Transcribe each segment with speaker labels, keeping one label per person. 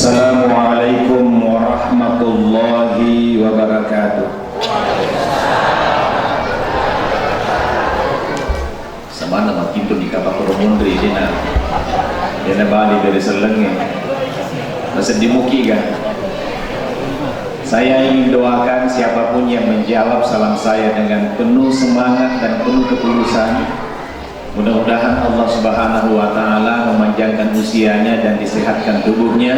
Speaker 1: Assalamualaikum warahmatullahi wabarakatuh. Sama nama kintu di kapal Koromondri dia balik dari Selenge masih dimuki kan. Saya ingin doakan siapapun yang menjawab salam saya dengan penuh semangat dan penuh ketulusan. Mudah-mudahan Allah Subhanahu wa Ta'ala memanjangkan usianya dan disehatkan tubuhnya.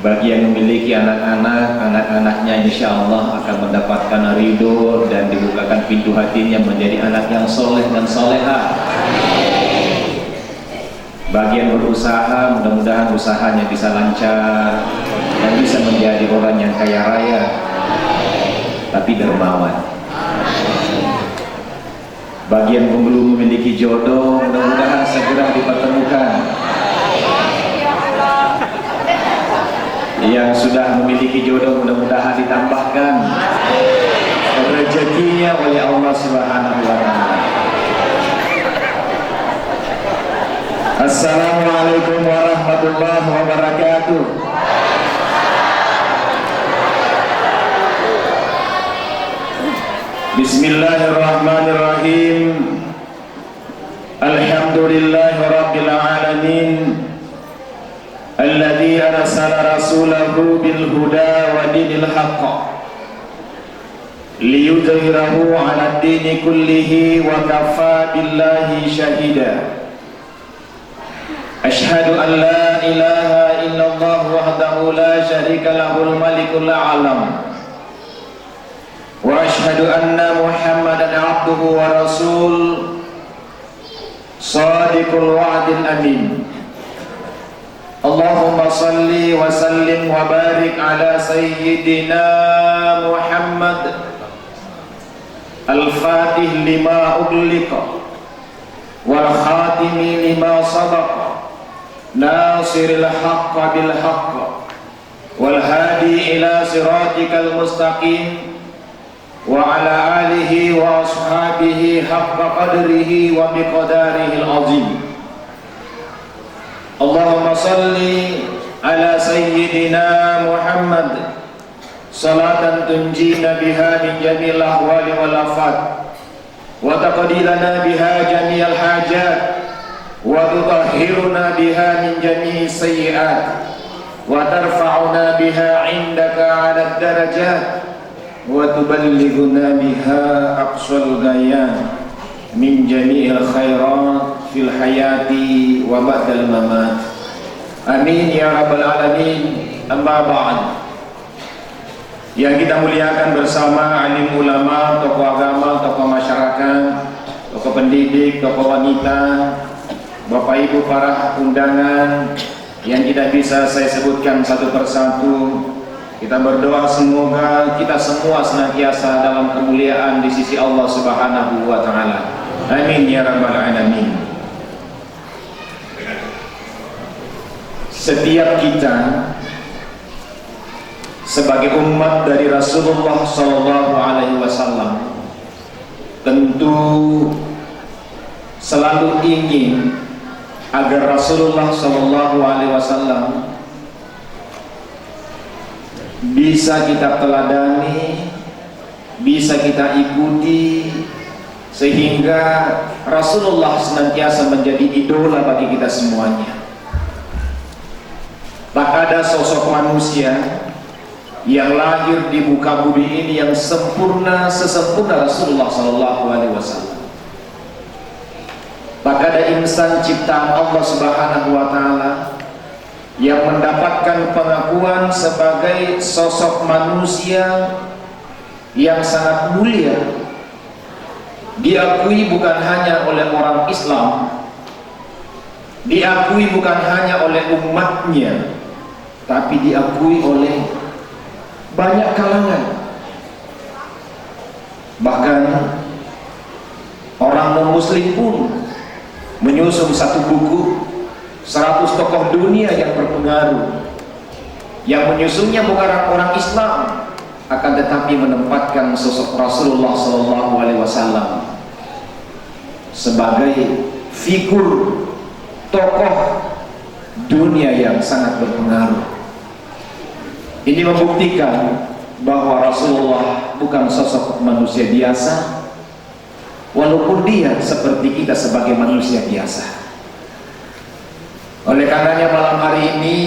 Speaker 1: Bagi yang memiliki anak-anak, anak-anaknya insya Allah akan mendapatkan ridho dan dibukakan pintu hatinya menjadi anak yang soleh dan soleha. Bagi yang berusaha, mudah-mudahan usahanya bisa lancar dan bisa menjadi orang yang kaya raya tapi dermawan. Bagi yang belum memiliki jodoh, mudah-mudahan segera dipertemukan. Yang sudah memiliki jodoh, mudah-mudahan ditambahkan rezekinya oleh Allah Subhanahu wa Ta'ala. Assalamualaikum warahmatullahi wabarakatuh. Bismillahirrahmanirrahim. Alhamdulillahi rabbil alamin. Alladzi arsala rasulahu bil huda wa dinil haqq liyudhhirahu 'ala ad-dini kullihi wa kafa billahi shahida. Ashhadu an la ilaha illallah wahdahu la syarika lahul malikul a'lam. Wa ashhadu anna Muhammadan abduhu wa rasul sadiqul wa'dil amin. Allahumma salli wa sallim wa barik ala sayyidina Muhammad al-fatih lima ughliqa wal khatimi lima sabaqa nasiril haqqa bil haqq wal hadi ila siratikal mustaqim wa ala alihi wa ashabihi haqqa qadrihi wa miqdarihi al-azim. Allahumma salli ala sayyidina Muhammad salatan tunjina biha min jamil ahwali wal afat wa taqdilana biha jami'al hajat wa tutahhiruna biha min jami'i sayyi'at wa tarfa'una biha 'indaka 'ala ad-darajat wa tuballighuna biha aqsal ghayat min jami'il khairat fil hayati wa ba'dal mamat. Amin ya rabbal alamin. Amma ba'd. Yang kita muliakan bersama alim ulama, tokoh agama, tokoh masyarakat, tokoh pendidik, tokoh wanita, Bapak Ibu para undangan yang tidak bisa saya sebutkan satu persatu. Kita berdoa semoga kita semua senantiasa dalam kemuliaan di sisi Allah Subhanahu wa Ta'ala. Amin ya rabbal alamin. Setiap kita sebagai umat dari Rasulullah sallallahu alaihi wasallam tentu selalu ingin agar Rasulullah sallallahu alaihi wasallam bisa kita teladani, bisa kita ikuti, sehingga Rasulullah senantiasa menjadi idola bagi kita semuanya. Tak ada sosok manusia yang lahir di muka bumi ini yang sempurna sesempurna Rasulullah SAW. Tak ada insan ciptaan Allah Subhanahu wa Ta'ala yang mendapatkan pengakuan sebagai sosok manusia yang sangat mulia, diakui bukan hanya oleh orang Islam, diakui bukan hanya oleh umatnya, tapi diakui oleh banyak kalangan. Bahkan orang non-muslim pun menyusun satu buku 100 tokoh dunia yang berpengaruh. Yang menyusunnya bukan orang Islam, akan tetapi menempatkan sosok Rasulullah SAW sebagai figur tokoh dunia yang sangat berpengaruh. Ini membuktikan bahwa Rasulullah bukan sosok manusia biasa, walaupun dia seperti kita sebagai manusia biasa. Oleh karenanya malam hari ini,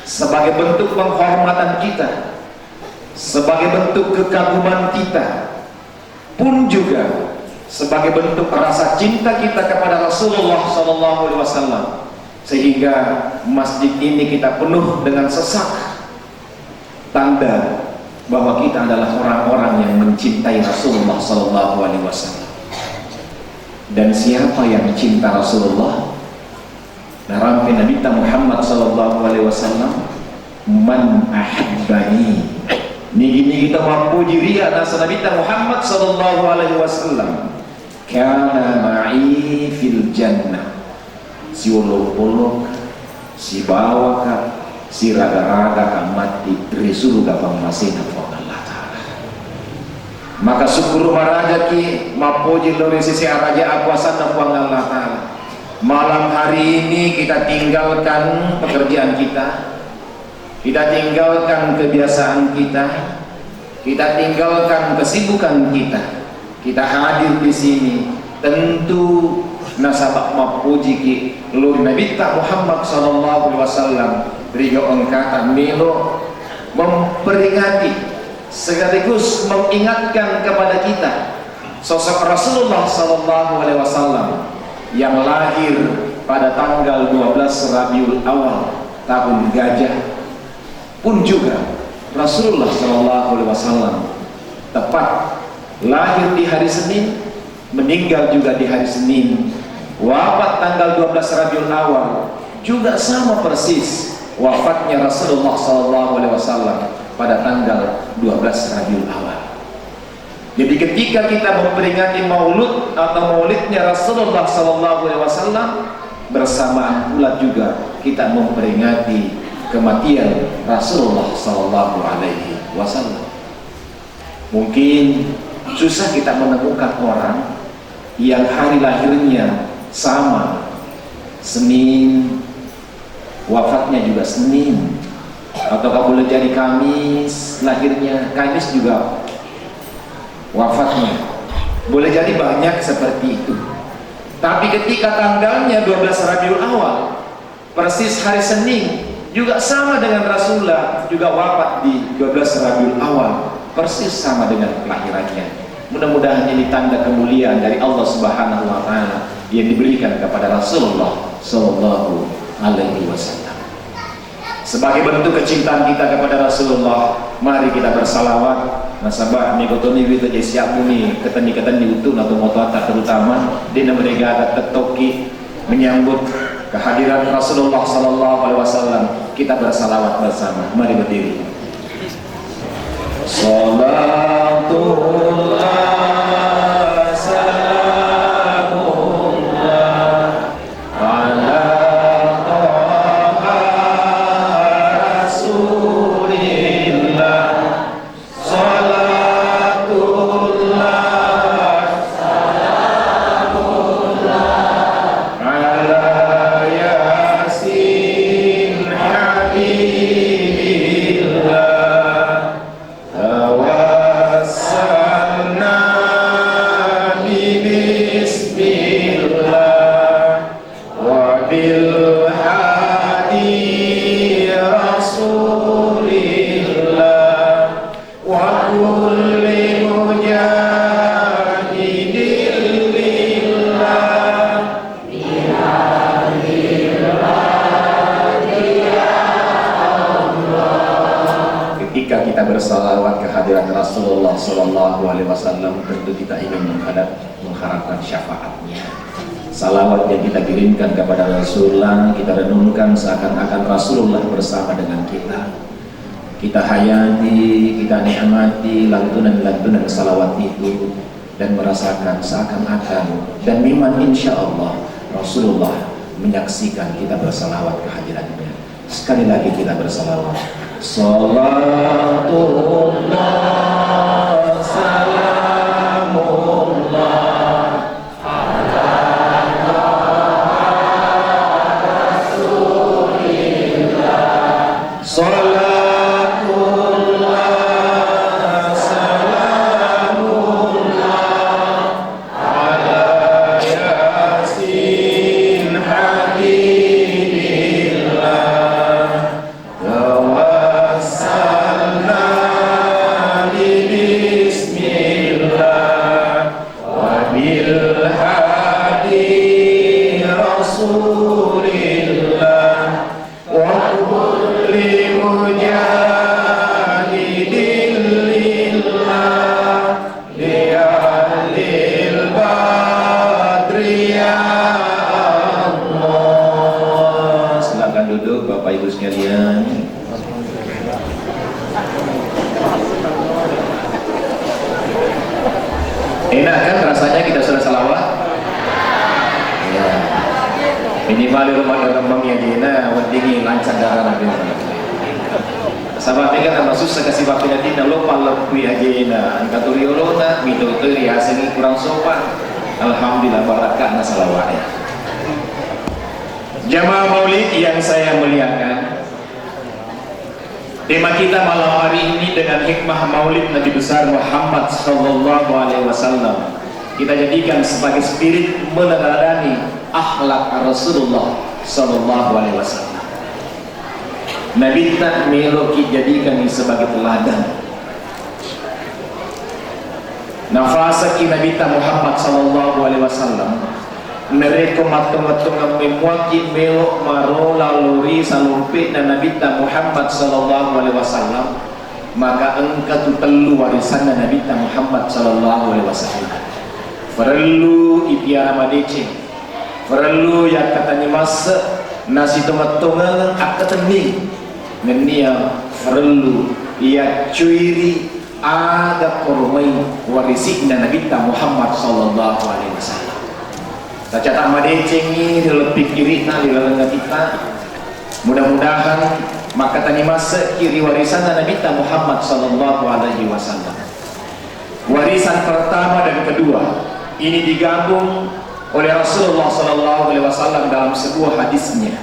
Speaker 1: sebagai bentuk penghormatan kita, sebagai bentuk kekaguman kita, pun juga sebagai bentuk rasa cinta kita kepada Rasulullah SAW, sehingga masjid ini kita penuh dengan sesak, tanda bahwa kita adalah orang-orang yang mencintai Rasulullah SAW. Dan siapa yang cinta Rasulullah? Narampi Nabi Muhammad SAW, man ahabbani. Nigi kita mampu diri atas Nabi Muhammad SAW, kana ma'i fil jannah. Si ulung-ulung, si bawaka, si raga-raga kamati dari surga pangmasina Allah Ta'ala. Maka syukur maraja ki mapuji lori sisi araja akuasana Allah Ta'ala. Malam hari ini kita tinggalkan pekerjaan kita, kita tinggalkan kebiasaan kita tinggalkan kesibukan kita hadir di sini tentu nasabak mapuji ki lori Nabi Muhammad SAW. Rio angkatan Milo memperingati sekaligus mengingatkan kepada kita sosok Rasulullah SAW yang lahir pada tanggal 12 Rabiul Awal tahun Gajah. Pun juga Rasulullah SAW tepat lahir di hari Senin, meninggal juga di hari Senin, wafat tanggal 12 Rabiul Awal juga sama persis wafatnya Rasulullah SAW pada tanggal 12 Rabiul Awal. Jadi ketika kita memperingati maulud atau maulidnya Rasulullah SAW, bersamaan pula juga kita memperingati kematian Rasulullah SAW. Mungkin susah kita menemukan orang yang hari lahirnya sama, Senin, wafatnya juga Senin, atau boleh jadi Kamis, lahirnya Kamis juga wafatnya, boleh jadi banyak seperti itu. Tapi ketika tanggalnya 12 Rabiul Awal persis hari Senin, juga sama dengan Rasulullah, juga wafat di 12 Rabiul Awal, persis sama dengan kelahirannya. Mudah-mudahan ini tanda kemuliaan dari Allah Subhanahu wa Ta'ala yang diberikan kepada Rasulullah Sallallahu Alaihi Wasallam. Sebagai bentuk kecintaan kita kepada Rasulullah, mari kita bersalawat. Nasabah nikotoni kita siap bumi ketani utun atau motoata terutama di mereka akan tetoki menyambut kehadiran Rasulullah Sallallahu Alaihi Wasallam. Kita bersalawat bersama. Mari berdiri. Salatullah bersalawat kehadiran Rasulullah Sallallahu Alaihi Wasallam, tentu kita ingin mengharapkan syafaatnya. Salawat yang kita kirimkan kepada Rasulullah, kita renungkan seakan-akan Rasulullah bersama dengan kita. Kita hayati, kita nikmati lantunan-lantunan salawat itu dan merasakan seakan-akan dan memang insya Allah Rasulullah menyaksikan kita bersalawat kehadirannya. Sekali lagi kita bersalawat. Salatullah salamullah ala Rasulillah. Rasulillah wa kulli mujahidin lillah li ahlil badri ya Allah. Silakan duduk Bapak Ibu sekalian. Enak kan rasanya kita sudah salawat? Ya. Minimal di rumah orang bang dina, wadingi lancar darah nabi. Sahabat kan nama susah kasih bapak dina lupa lebih aja angkaturi urona, mituturi hasilnya kurang sopan. Alhamdulillah barakah na salawatnya. Jamaah Maulid yang saya muliakan, tema kita malam hari ini dengan hikmah Maulid Nabi besar Muhammad sallallahu alaihi wasallam kita jadikan sebagai spirit meneladani akhlak Rasulullah sallallahu alaihi wasallam. Nabi tak melo kita jadikan sebagai teladan. Nafasa ki Nabi Muhammad sallallahu alaihi wasallam mereka matang-matang memuaki melok maro laluri salumpi dan Nabi Muhammad sallallahu alaihi wasallam, maka engkau tu perlu warisan Nabi Muhammad sallallahu alaihi wasallam. Perlu ipiara madece, perlu yang katanya masa nasi tomat-tomat akateni ngenia perlu ia cuiri ada kormai warisik Nabi Muhammad sallallahu alaihi wasallam. Cacat madeceng ini lebih kiri di lengan kita. Mudah-mudahan maka tani masa kiri warisan Nabi Muhammad sallallahu alaihi wasallam. Warisan pertama dan kedua ini digabung oleh Rasulullah sallallahu alaihi wasallam dalam sebuah hadisnya.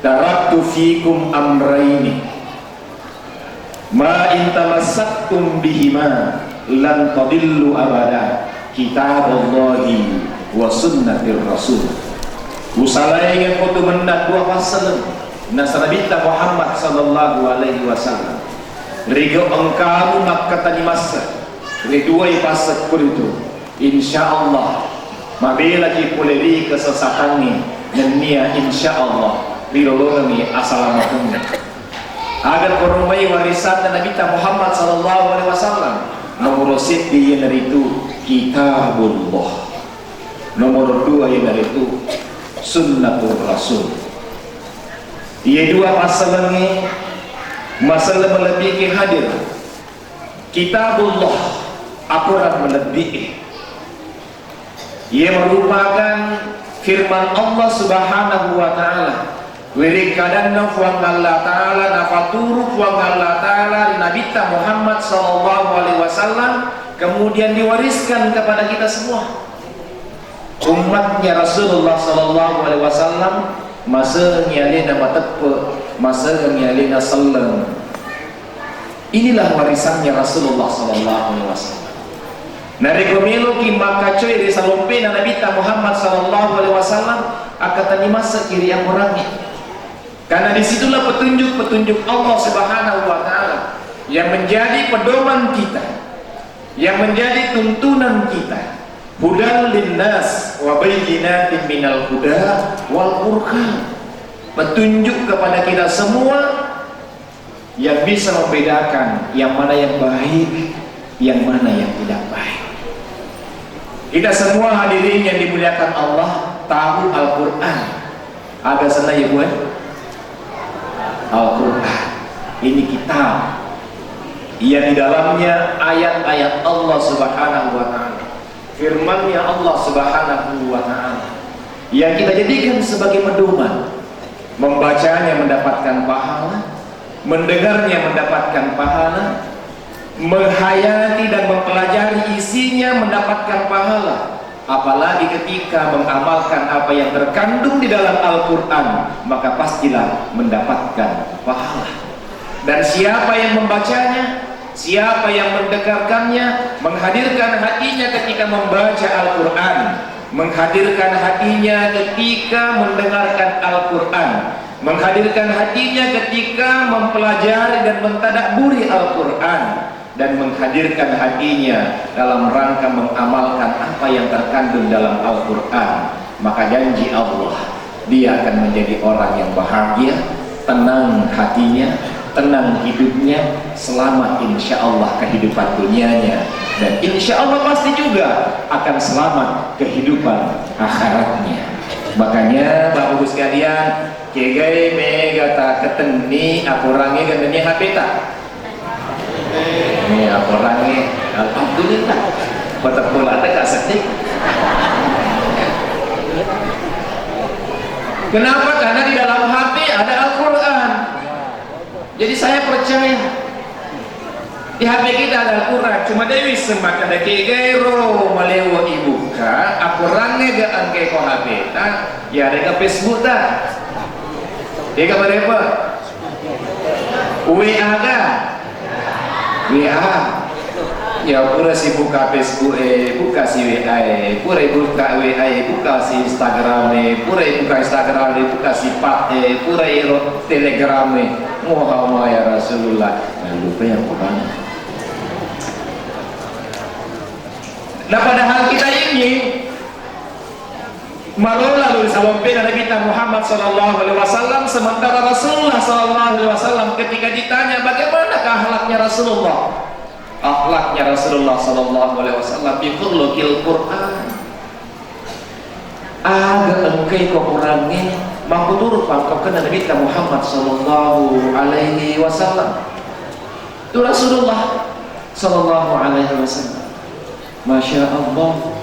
Speaker 1: Taraktu fikum amraini ma in tamassaktum bihima lan tadillu abada, kitabullahi wa sunnatir rasul. Usalai yang foto mendak dua pasal Nabi Muhammad sallallahu alaihi wasallam. Rigo engkau maka tani masa kedua pasal itu insyaallah mabila ki poleri kesesatani nenia insyaallah rilolongi assalamualaikum agar korumai warisan Nabi Muhammad sallallahu alaihi wasallam. Nomor sit di yang itu kitabullah. Nomor dua yang dari itu sunnatul rasul. Ia dua masalah ini masalah melebihi hadir. Kitabullah aturan melebihi. Ia merupakan firman Allah subhanahu wa ta'ala. Wirikadanna fuang Allah ta'ala nafaturu fuang Allah ta'ala Nabi Muhammad sallallahu alaihi wasallam, kemudian diwariskan kepada kita semua umatnya Rasulullah sallallahu alaihi wasallam. Masa nyalina matepe, masa nyalina sallam. Inilah warisannya Rasulullah sallallahu alaihi wasallam. Nari komelo ki maka coy di salompe Nabi Muhammad sallallahu alaihi wasallam akatani masa kiri yang orangnya. Karena disitulah petunjuk-petunjuk Allah subhanahu wa ta'ala yang menjadi pedoman kita, yang menjadi tuntunan kita. Hudal linnas wa bayyinatin minal huda wal furqan. Petunjuk kepada kita semua yang bisa membedakan yang mana yang baik, yang mana yang tidak baik. Kita semua hadirin yang dimuliakan Allah tahu Al-Quran. Agak senang ya buat Al-Quran ini kitab yang di dalamnya ayat-ayat Allah subhanahu wa ta'ala, firman-Nya Allah subhanahu wa ta'ala yang kita jadikan sebagai pedoman. Membacanya mendapatkan pahala, mendengarnya mendapatkan pahala, menghayati dan mempelajari isinya mendapatkan pahala. Apalagi ketika mengamalkan apa yang terkandung di dalam Al-Quran, maka pastilah mendapatkan pahala. Dan siapa yang membacanya, siapa yang mendengarkannya, menghadirkan hatinya ketika membaca Al-Quran, menghadirkan hatinya ketika mendengarkan Al-Quran, menghadirkan hatinya ketika mempelajari dan mentadabburi Al-Quran, dan menghadirkan hatinya dalam rangka mengamalkan apa yang terkandung dalam Al-Quran, maka janji Allah dia akan menjadi orang yang bahagia, tenang hatinya, tenang hidupnya, selamat insya Allah kehidupan dunianya, dan insya Allah pasti juga akan selamat kehidupan akhiratnya. Makanya Bapak Ibu sekalian, kegai mega tak keteni aku orangnya gandanya HP tak? Ini aku orangnya, alhamdulillah. Batak pula ada gak sedih. Kenapa? Karena di dalam HP ada Al-Quran. Jadi saya percaya di HP kita ada Al-Quran. Cuma Dewi semak ada kegero malewo ibu ka Al-Qurannya gak angke ko HP ta, ya ada ke Facebook ta, dia ke berapa WA ga WA ya pura si buka Facebook buka si WA pura buka WA buka si Instagram pura buka Instagram buka si Pak pura Telegram Muhammad ya Rasulullah. Nah, lupa yang Quran. Nah, padahal kita ini marola lalu sampai Nabi kita Muhammad sallallahu alaihi wasallam, sementara Rasulullah sallallahu alaihi wasallam ketika ditanya bagaimana akhlaknya Rasulullah, akhlaknya Rasulullah sallallahu alaihi wasallam di khuluqil Quran, agak engkai ko Qurannya mampu turut pangkap ke Nabi kita Muhammad sallallahu alaihi wasallam. Itu Rasulullah sallallahu alaihi wasallam. Masya Allah,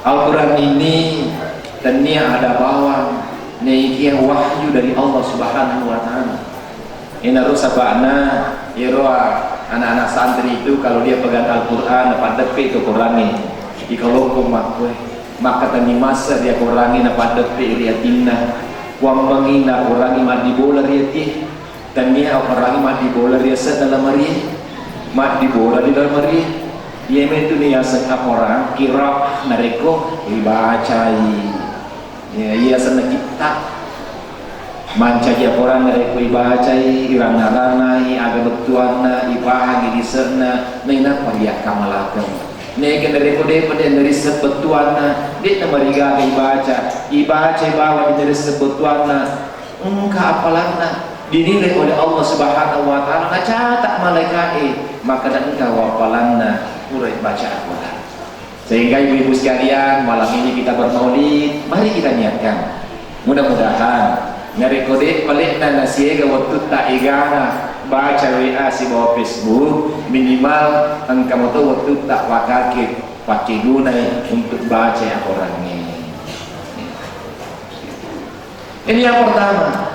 Speaker 1: Al-Quran ini tentunya ada bawang naikiah wahyu dari Allah subhanahu wa ta'ala. Ini rusabana iroa anak-anak santri itu kalau dia pegang Al-Quran dapat depe itu Qurannya ikaloko makwe maka tani masa dia Qurannya dapat depe riatina wang mangina Qurannya madi bola riati dan dia Qurannya madi bola riasa dalam hari madi bola di dalam hari. Ia itu nih yang orang kira nareko dibacai, ya ia senang kita manca dia orang nareko dibacai, irang-ranai, agak betuana, ibahagi di sana, nina pariak kamalakan. Nega nareko deh pada dari sebetuana, dia namariga ibaca bawa dari sebetuana, engkau apalana. Dinilai oleh Allah subhanahu wa ta'ala catat malaikat maka dan engkau wapalanna murid baca Al-Quran. Sehingga ibu-ibu sekalian, malam ini kita bermaulid, mari kita niatkan mudah-mudahan narekode palikna nasiega waktu tak igana baca WA si bawa Facebook minimal engkau tuh waktu tak wakake pakai gunai untuk baca Al-Quran ini yang pertama.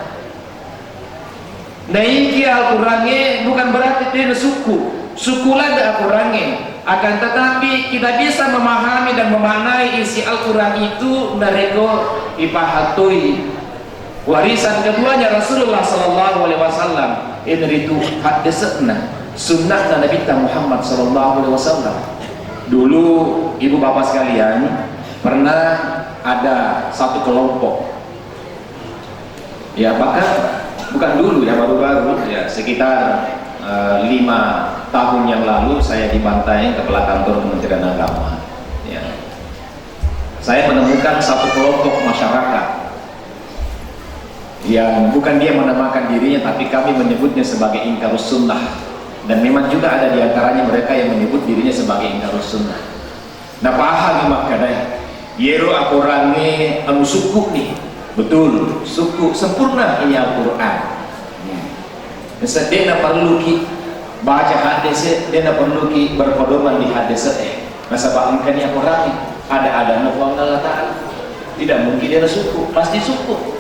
Speaker 1: Naiki Al-Qurannya bukan berarti dia suku lada Al-Qurannya, akan tetapi kita bisa memahami dan memaknai isi Al-Quran itu mereka ipahatui warisan keduanya Rasulullah sallallahu alaihi wasallam. Ini itu hadisna sunnah Nabi kita Muhammad sallallahu alaihi wasallam. Dulu ibu bapak sekalian pernah ada satu kelompok ya, bahkan bukan dulu ya, baru-baru ya, sekitar 5 tahun yang lalu saya dibantai kepala kantor Kementerian Agama ya. Saya menemukan satu kelompok masyarakat yang bukan dia menamakan dirinya, tapi kami menyebutnya sebagai ingkarus sunnah, dan memang juga ada diantaranya mereka yang menyebut dirinya sebagai ingkarus sunnah. Nah paham makanya yero akurannya anu suku nih, betul suku sempurna ini Al-Quran. Dia tidak perlu baca hadis, dia tidak perlu berpedoman di hadis. Masa bahkan yang orang ada nafsu Allah Ta'ala, tidak mungkin dia suku, pasti suku.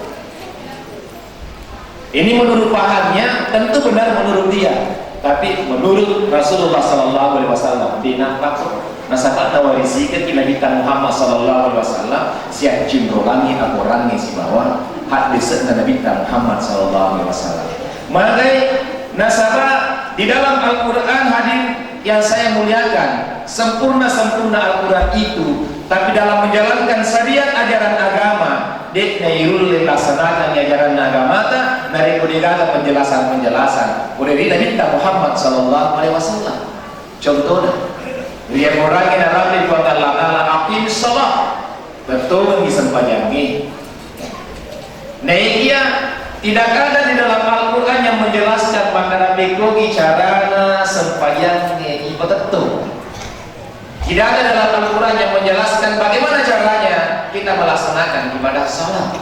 Speaker 1: Ini menurut pahamnya tentu benar menurut dia, tapi menurut Rasulullah Sallallahu Alaihi Wasallam dinampak nasabah tawarisikan Nabi Muhammad Sallallahu Alaihi Wasallam siap cimrolangi akurangi si bawah hadis Nabi Muhammad Sallallahu Alaihi Wasallam. Makai nasabah di dalam Al-Quran hadir yang saya muliakan, sempurna Al-Quran itu, tapi dalam menjalankan syariat ajaran agama dek nairul laksanakan ajaran agama ta nariku digaga penjelasan udah di Nabi Muhammad sallallahu alaihi wasallam. Contohnya dia orang yang rapi pada lana aqim salat betul di sempajangi Naikia tidak ada di dalam Al-Quran yang menjelaskan makanan bekogi carana sembahyang ibadah tertentu. Tidak ada dalam Al-Quran yang menjelaskan bagaimana caranya kita melaksanakan ibadah salat.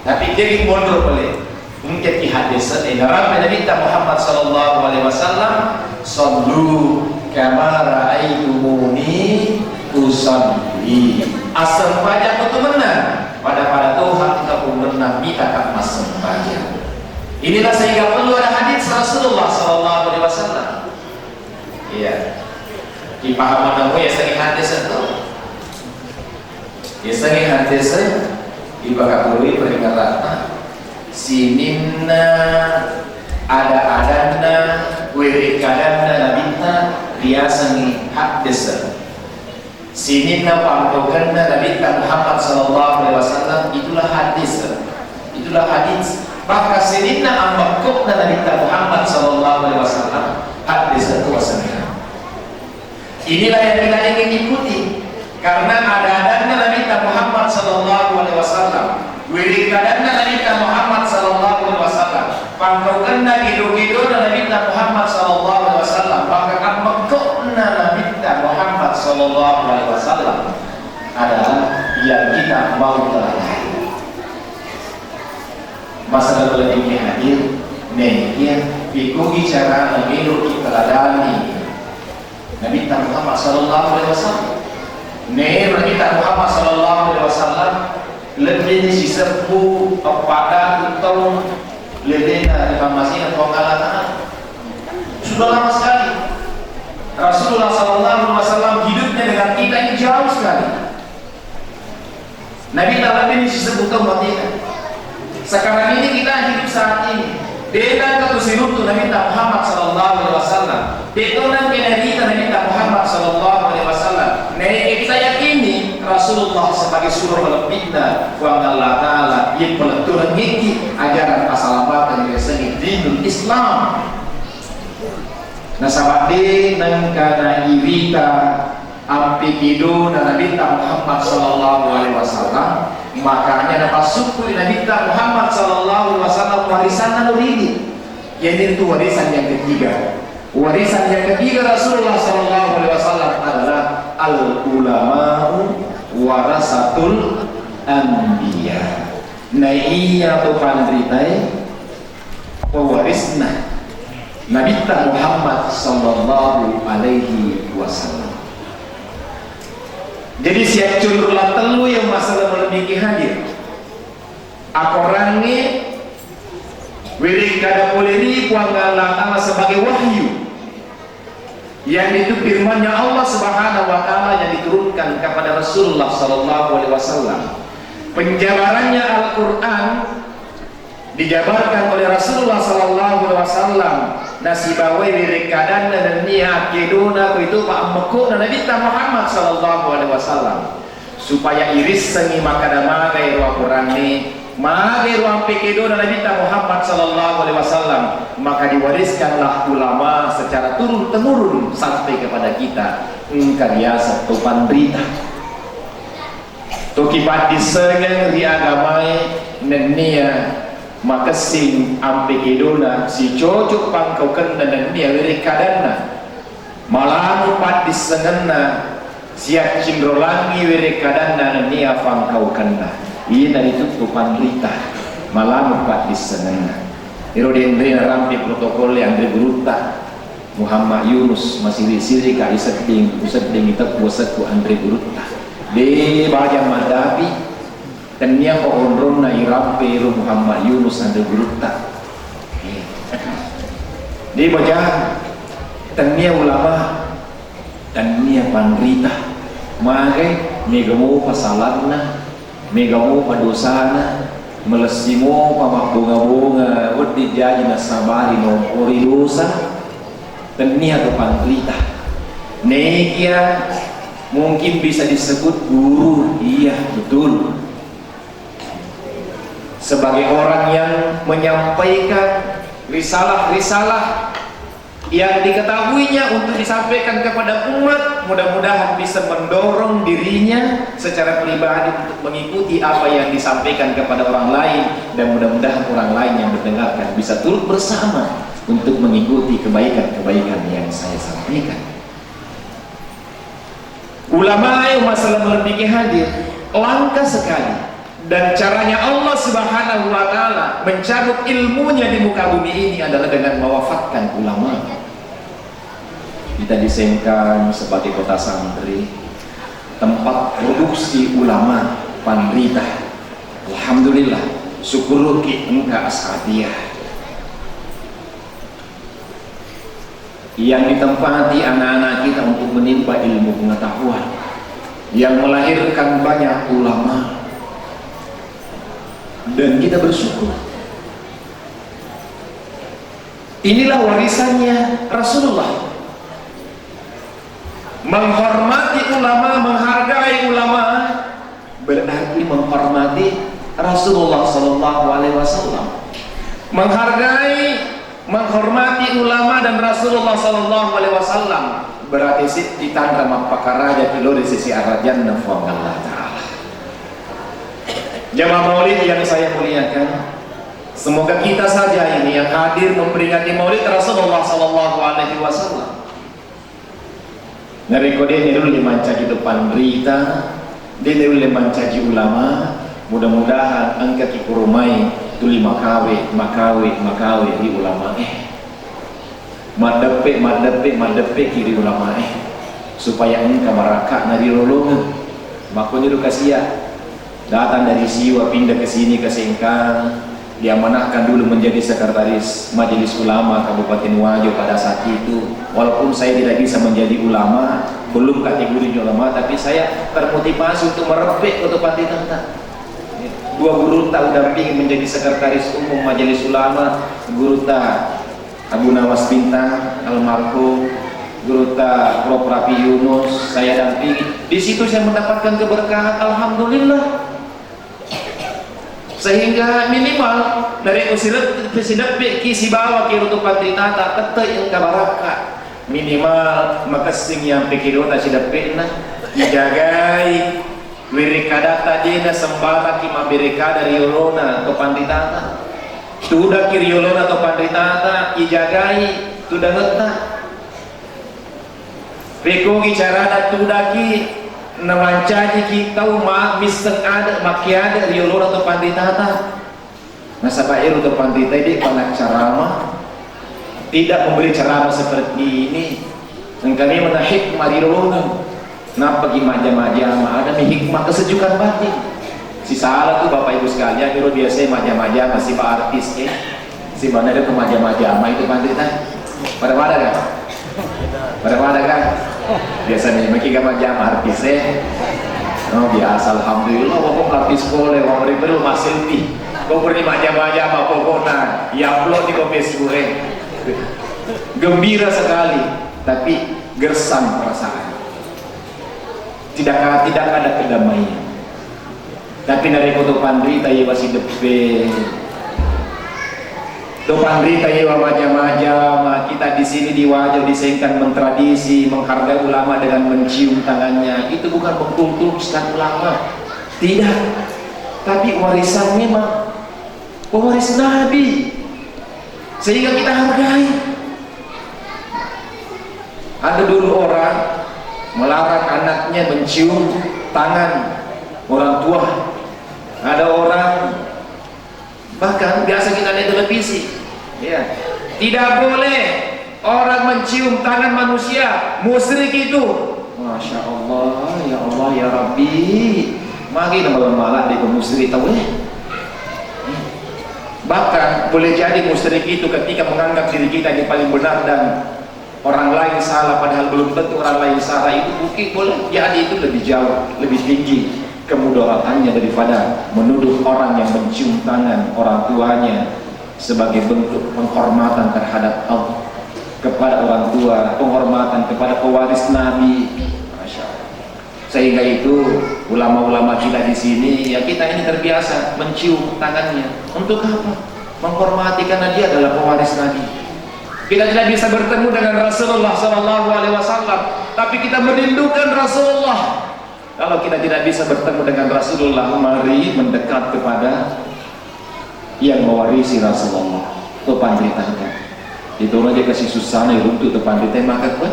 Speaker 1: Tapi jadi mundur boleh. Mungkin di hadis ini Nabi Muhammad sallallahu alaihi wasallam sallu kama ra'aitumuni usalli. Asal pajak itu menang pada Tuhan kita pun menang kita tak masuk pajak. Inilah sehingga perlu ada hadis Rasulullah sallallahu alaihi wasallam. Iya. Di pahaman kamu ya sering hadis itu. Ya sering hadis ibu kakului peringatan. Sininna ada-adana wirikadanna nabita biasa nih hadis. Sininna pangkoganna nabita Muhammad sallallahu alaihi wasallam itulah hadis. Itulah hadis. Maka sininna ambakukna nabita Muhammad sallallahu alaihi wasallam hadis itu wasannya. Inilah yang kita ingin ikuti karena ada-adana nabita Muhammad sallallahu alaihi wasallam. Wirikadanna Nabi Muhammad sallallahu alaihi wasallam. Pangkoganna hidup-hidup Nabi Muhammad sallallahu alaihi wasallam. Pangkakan mekokna Nabi Muhammad sallallahu alaihi wasallam adalah yang kita mau terlalu. Masalah lebih hadir, nekia, ikuti cara mengilu kita ladani Nabi Muhammad sallallahu alaihi wasallam. Nabi Muhammad sallallahu alaihi wasallam lebih diserbu kepada utang ledena informasi dan pengalaman sudah lama sekali. Rasulullah SAW hidupnya dengan kita ini jauh sekali. Nabi tak lebih disebut umatnya. Sekarang ini kita hidup saat ini dengan ketusirup Nabi Muhammad SAW. Dengan kenyataan Nabi Muhammad SAW. Kita yakini Rasulullah sebagai surah lebihna wa Allah Ta'ala yang pelenturan gigi ajaran keselamatan yang disebut dinul Islam. Nasabadi nangkana irita ampi kidu Nabi Muhammad sallallahu alaihi wasallam, makanya dapat suku Nabi Muhammad sallallahu alaihi wasallam warisan nuridi. Yang itu warisan yang ketiga. Warisan yang ketiga Rasulullah sallallahu alaihi wasallam adalah al-ulama'u warasatul anbiya. Nah iya tu pandritai pewarisna Nabi Muhammad sallallahu alaihi wasallam. Jadi siap cundulah telu yang masalah melebihi hadir. Akorangi wiring kada poliri kuanggalah Allah sebagai wahyu. Yang itu firman-Nya Allah Subhanahu wa taala yang diturunkan kepada Rasulullah sallallahu alaihi wasallam. Penjabarannya Al-Qur'an dijabarkan oleh Rasulullah sallallahu alaihi wasallam. Nasibawai wirikadan dan niat keduna itu Pak Mekuk dan Nabi Muhammad sallallahu alaihi wasallam supaya iris sengi makadama kai ruang Qur'an ni mari ruang pekedo dan Nabi Muhammad sallallahu alaihi wasallam, maka diwariskanlah ulama secara turun temurun sampai kepada kita karya satu berita tokibat disengeng di agamai nenia maka sing ampe kedona si cocok pangkau kena dan dia wirikadana malam pat disengenna siap cindrolangi wirikadana dan dia pangkau kena. Iya dari itu tupan berita malam pat disengenna. Irodendri rampi protokol yang diburuta Muhammad Yunus masih disiri kai seding kita puasa ku Andre Buruta de bajang madabi dan dia kohonron na irampe Muhammad Yunus Andre Buruta de bajang dan dia ulama dan dia pandrita mage megamu pasalarna megamu padosana melesimo pamakbunga-bunga wedi jaji nasabari nongkori dosa dan dia kepandrita nekia mungkin bisa disebut guru, iya betul, sebagai orang yang menyampaikan risalah-risalah yang diketahuinya untuk disampaikan kepada umat, mudah-mudahan bisa mendorong dirinya secara pribadi untuk mengikuti apa yang disampaikan kepada orang lain, dan mudah-mudahan orang lain yang mendengarkan bisa turut bersama untuk mengikuti kebaikan-kebaikan yang saya sampaikan. Ulama yang masalah berpikir hadir langka sekali, dan caranya Allah Subhanahu wa Ta'ala mencabut ilmunya di muka bumi ini adalah dengan mewafatkan ulama. Kita disengkan sebagai kota santri, tempat produksi ulama Pandrita. Alhamdulillah, syukur ki engka ashabiyah yang ditempati anak-anak kita untuk menimba ilmu pengetahuan, yang melahirkan banyak ulama, dan kita bersyukur. Inilah warisannya Rasulullah. Menghormati ulama, menghargai ulama, berarti menghormati Rasulullah Sallallahu Alaihi Wasallam. Menghargai, menghormati ulama dan Rasulullah Sallallahu Alaihi Wasallam berarti ditanda mapakaraja kilo di sisi arajan nafwang Allah Ta'ala. Jamaah maulid yang saya muliakan, semoga kita saja ini yang hadir memperingati maulid Rasulullah Sallallahu Alaihi Wasallam. Nari kode ini dulu dimancaji depan berita, dia dulu dimancaji ulama. Mudah-mudahan angka kikurumai tuli makawe di ulama madepe kiri ulama supaya engkau maraka nari rolongan. Makanya dulu kasih datang dari Siwa pindah ke sini ke Sengkang, diamanahkan dulu menjadi sekretaris Majelis Ulama Kabupaten Wajo pada saat itu. Walaupun saya tidak bisa menjadi ulama, belum kategori ulama, tapi saya termotivasi untuk merepek untuk Pati Tanta. Dua guru tak dampingi menjadi sekretaris umum Majelis Ulama, guru tak Abu Nawas Bintang almarhum, guru tak Prof Rapi Yunus saya dampingi. Di situ saya mendapatkan keberkahan, alhamdulillah. Sehingga minimal dari usirat kesidap kisi bawa kiri untuk Pati Tata ketai yang kabaraka, minimal makasing yang pikirota sidap na dijagai wirikadata jena sembara kima birikada riolona atau Pati Tata tuda kiriolona atau Pati Tata ijagai tuda ngeta pekogi carana tuda ki namancaji kita miseng ada makiada riolona atau Pati Tata. Nasabairu atau Pati Tata ini panak ceramah tidak memberi ceramah seperti ini, dan kami menahik mariolona napa gimana-majama ada hikmah kesejukan batin. Si salah tuh Bapak Ibu sekalian, kalau biasanya majama-majama si Pak artis si mana ada kemajama-majama itu Pati Tata pada kan? Pada kan? Biasanya mereka majama artis oh biasa, alhamdulillah. Bapak artis boleh, bapak beri masih lebih. Kau beri majama-majama pokoknya, ya upload di Facebook. Gembira sekali, tapi gersang perasaan. Tidak ada kedamaian. Tapi dari kota Pandrita ya masih depe. Kota Pandrita ya majama-majama. Kita di sini di Wajo disengkan mentradisi, menghargai ulama dengan mencium tangannya. Itu bukan mengkultuskan ulama, tidak. Tapi warisan memang pewaris Nabi, sehingga kita hargai. Ada dulu orang melarang anaknya mencium tangan orang tua. Ada orang bahkan biasa kita lihat televisi, ya, tidak boleh orang mencium tangan manusia, musyrik itu. Masya Allah, ya Rabbi, magi malam-malam di musyrik tahu ya. Bahkan boleh jadi musyrik itu ketika menganggap diri kita yang paling benar dan orang lain salah, padahal belum tentu orang lain salah, itu mungkin boleh jadi itu lebih jauh, lebih tinggi kemudaratannya daripada menuduh orang yang mencium tangan orang tuanya sebagai bentuk penghormatan terhadap Allah, kepada orang tua, penghormatan kepada pewaris Nabi. Masya Allah. Sehingga itu ulama-ulama kita di sini, ya kita ini terbiasa mencium tangannya. Untuk apa? Menghormati, karena dia adalah pewaris Nabi. Kita tidak bisa bertemu dengan Rasulullah Sallallahu Alaihi Wasallam, tapi kita merindukan Rasulullah. Kalau kita tidak bisa bertemu dengan Rasulullah, mari mendekat kepada yang mewarisi Rasulullah. Itu pandritannya. Itu aja kasih susah nih untuk pandritan maka kuat.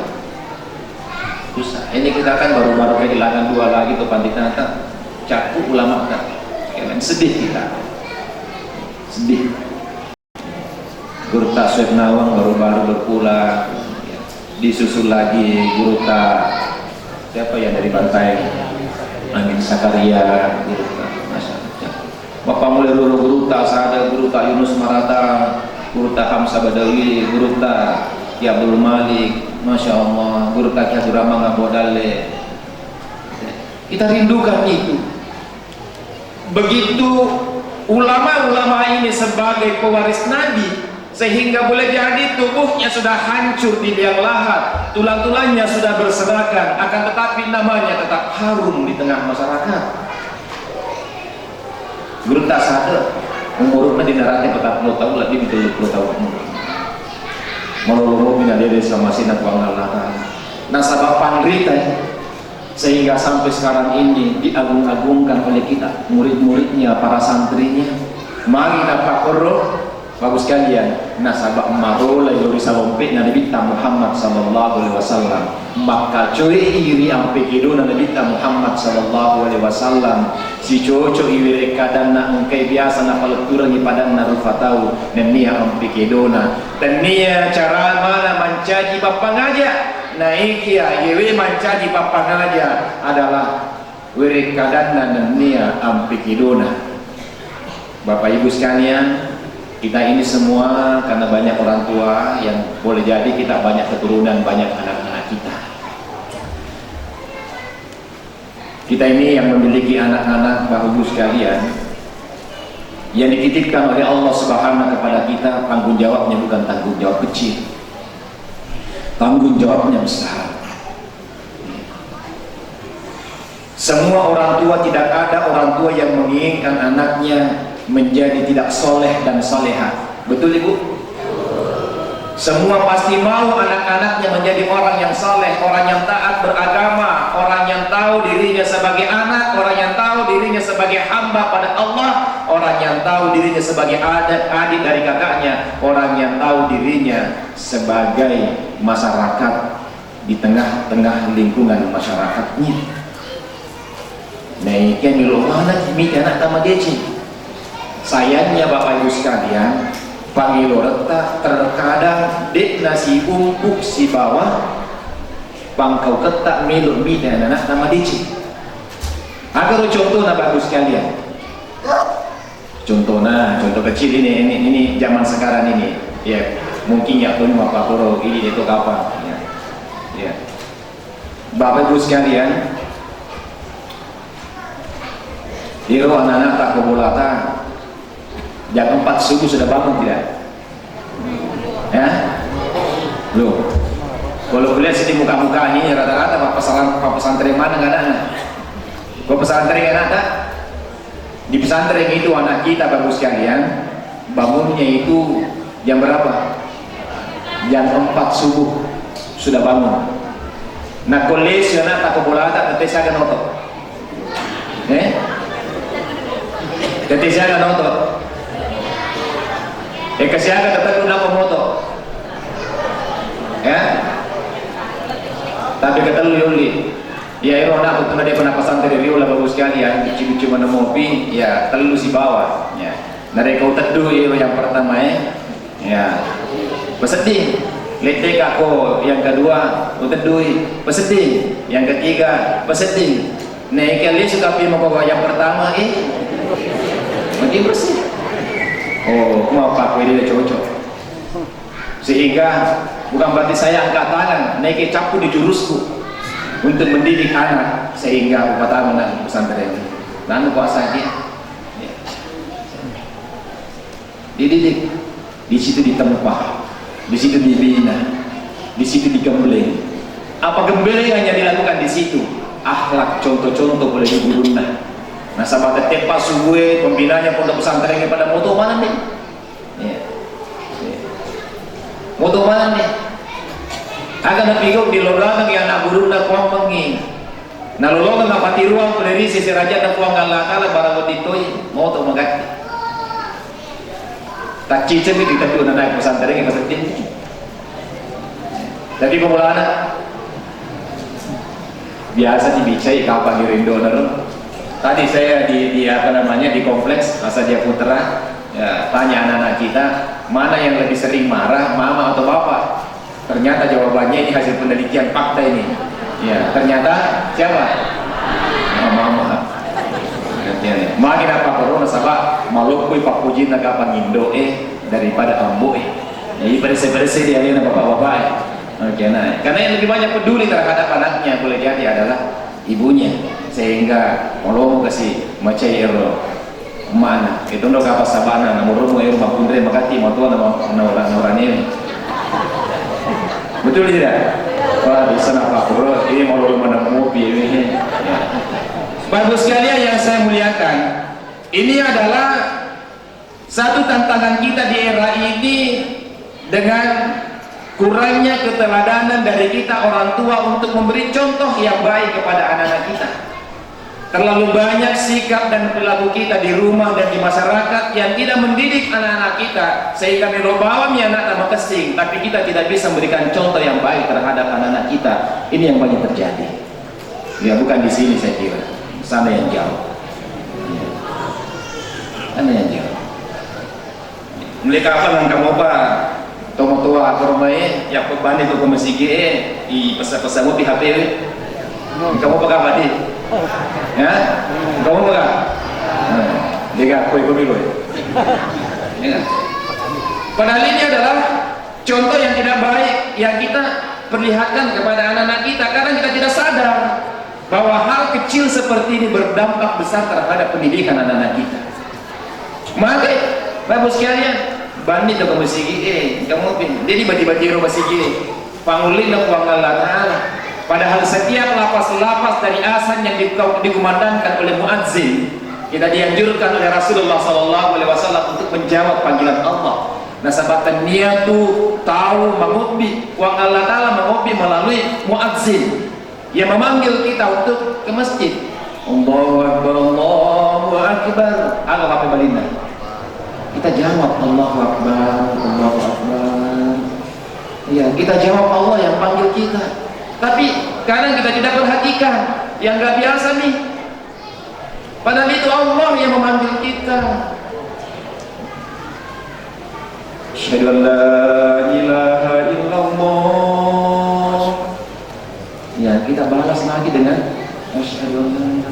Speaker 1: Susah. Ini kita kan baru-baru kehilangan 2 lagi tuh panditan cakup ulama kan. Sedih kita. Sedih. Guru Taswif Nawang baru-baru berpulang, disusul lagi Guru siapa yang dari Bantai, Amin Sakaria, Guru Bapak mulai Guru Sada, Guru Yunus Marata, Guru Hamzah Badawi, Guru Ki Abdul Malik, Masya Allah, Guru Ki Abdul Rahman Ngabodale. Kita rindukan itu. Begitu ulama-ulama ini sebagai pewaris Nabi, sehingga boleh jadi tubuhnya sudah hancur di liang lahat, tulang-tulangnya sudah berserakan, akan tetapi namanya tetap harum di tengah masyarakat. Guru tak sadar umurnya di neraka 40 tahun lebih 70 tahun melulu bina diri sama sinak wangalata nasabah pandrita, sehingga sampai sekarang ini diagung-agungkan oleh kita, murid-muridnya, para santrinya. Mari dapat korup bagus kalian nasabah marola yuri salompe na Nabi Muhammad sallallahu alaihi wasallam, maka cuy iri ampe kido na Nabi Muhammad sallallahu alaihi wasallam, si coco iri kadang na engkai biasa na paleturan ni padan na rufatau dan nia ampe kido na dan nia cara mana mencaji bapak ngaja naikia iri mencaji bapak ngaja adalah wiri kadang na dan nia ampe kido na. Bapak Ibu sekalian, kita ini semua karena banyak orang tua yang boleh jadi kita banyak keturunan, banyak anak-anak kita. Kita ini yang memiliki anak-anak, Bapak Ibu sekalian, yang dititipkan oleh Allah Subhanahu kepada kita, tanggung jawabnya bukan tanggung jawab kecil, tanggung jawabnya besar. Semua orang tua, tidak ada orang tua yang menginginkan anaknya menjadi tidak soleh dan soleha. Betul Ibu? Semua pasti mau anak-anaknya menjadi orang yang soleh, orang yang taat beragama, orang yang tahu dirinya sebagai anak, orang yang tahu dirinya sebagai hamba pada Allah, orang yang tahu dirinya sebagai adik dari kakaknya, orang yang tahu dirinya sebagai masyarakat di tengah-tengah lingkungan masyarakatnya. Nah, ini kan anak mita anak sama gece. Sayangnya Bapak Ibu sekalian, panggil reta terkadang dek nasi umpuk si bawah, bangkau ketak meluk mita anak nama dici. Agar contoh Bapak Ibu sekalian. Contoh kecil ini zaman sekarang ini. Ya, mungkin ya pun Bapak Koro ini itu kapan? Ya. Bapak Ibu sekalian, Iro anak-anak tak kebulatan jam 4 subuh sudah bangun tidak? Ya? Loh, kalau kuliah sini muka-muka ini rata-rata Pak pesantren mana nggak ada? Pak pesantren nggak ada? Di pesantren itu anak kita bagus sekalian bangunnya itu jam berapa? Jam 4 subuh sudah bangun. Nah kuliah anak tak kebulatan nanti saya akan nonton. Nanti saya akan nonton. Kasih agak tetap guna pemoto, ya. Tapi kata lu Yuli, ya Irona aku dia pernah pesantren Rio lah bagus sekalian, cuma mopi, ya telu si bawah, ya. Dari kau teduh yang pertama ya, pesedih. Letek aku yang kedua, teduh, pesedih. Yang ketiga, pesedih. Nek kalian suka pilih mau yang pertama makin bersih. Oh, mau pakai dia cocok. Sehingga bukan berarti saya angkat tangan, naik capu di jurusku untuk mendidik anak sehingga pertama nak pesantren. Lalu kuasa dia, dididik, di situ ditempa, di situ dibina, di situ digembeleng. Apa gembeleng hanya dilakukan di situ? Akhlak contoh-contoh boleh diguruna. Nah sahabat tepat subuh pembinanya pondok pesantren pada moto mana nih? Ya. moto mana nih akan napigog di lorang yang nak burung na kuang mengi na lolong na pati ruang peleri sisi raja na kuang galakala barang ditoy moto magati tak cicem itu tapi udah naik pesantren yang kesetin tapi pemulana biasa dibicai kapan dirindo naro. Tadi saya di apa namanya di kompleks Masa Dia Putra ya, tanya anak-anak kita mana yang lebih sering marah, mama atau bapak. Ternyata jawabannya ini hasil penelitian fakta ini. Ya, ternyata siapa? Mama. Makin apa corona sabak malukui pak puji naga pangindo daripada ambo Jadi bersih-bersih dia ini bapak-bapak. Oke, nah, karena yang lebih banyak peduli terhadap anaknya boleh jadi adalah ibunya, sehingga kalau mau kasih macai mana itu ndo kapas sabana namun rumah rumah pundre makati mau tua nama ini betul tidak? Wah bisa apa bro ini mau rumah mobil ini bagus sekalian yang saya muliakan, ini adalah satu tantangan kita di era ini dengan kurangnya keteladanan dari kita orang tua untuk memberi contoh yang baik kepada anak-anak kita. Terlalu banyak sikap dan perilaku kita di rumah dan di masyarakat yang tidak mendidik anak-anak kita, sehingga merobawa anak sama kesing, tapi kita tidak bisa memberikan contoh yang baik terhadap anak-anak kita. Ini yang banyak terjadi. Ya bukan di sini saya kira, sana yang jauh. Sana yang jauh. Mereka apa yang kamu apa? Tomo tua kormae ya peban itu kemasigi i pesan-pesan mo HP kamu pakai apa di ya kamu pakai dia koi ya padahal ini adalah contoh yang tidak baik yang kita perlihatkan kepada anak-anak kita karena kita tidak sadar bahwa hal kecil seperti ini berdampak besar terhadap pendidikan anak-anak kita. Maka bapak sekalian bandit atau masigi kamu jadi bagi-bagi rumah masigi pangulin dan kuanggalan padahal setiap lapas-lapas dari azan yang dikumandangkan oleh muadzin kita dianjurkan oleh Rasulullah SAW untuk menjawab panggilan Allah. Nah sahabat niat tuh tahu mengopi kuanggalan mengopi melalui muadzin yang memanggil kita untuk ke masjid. Allahu Akbar Allahu Akbar Allah apa balinda kita jawab Allahu Akbar Allahu Akbar ya kita jawab Allah yang panggil kita tapi kadang kita tidak perhatikan yang gak biasa nih padahal itu Allah yang memanggil kita. Asyhadu an la ilaha illallah ya kita balas lagi dengan asyhadu an la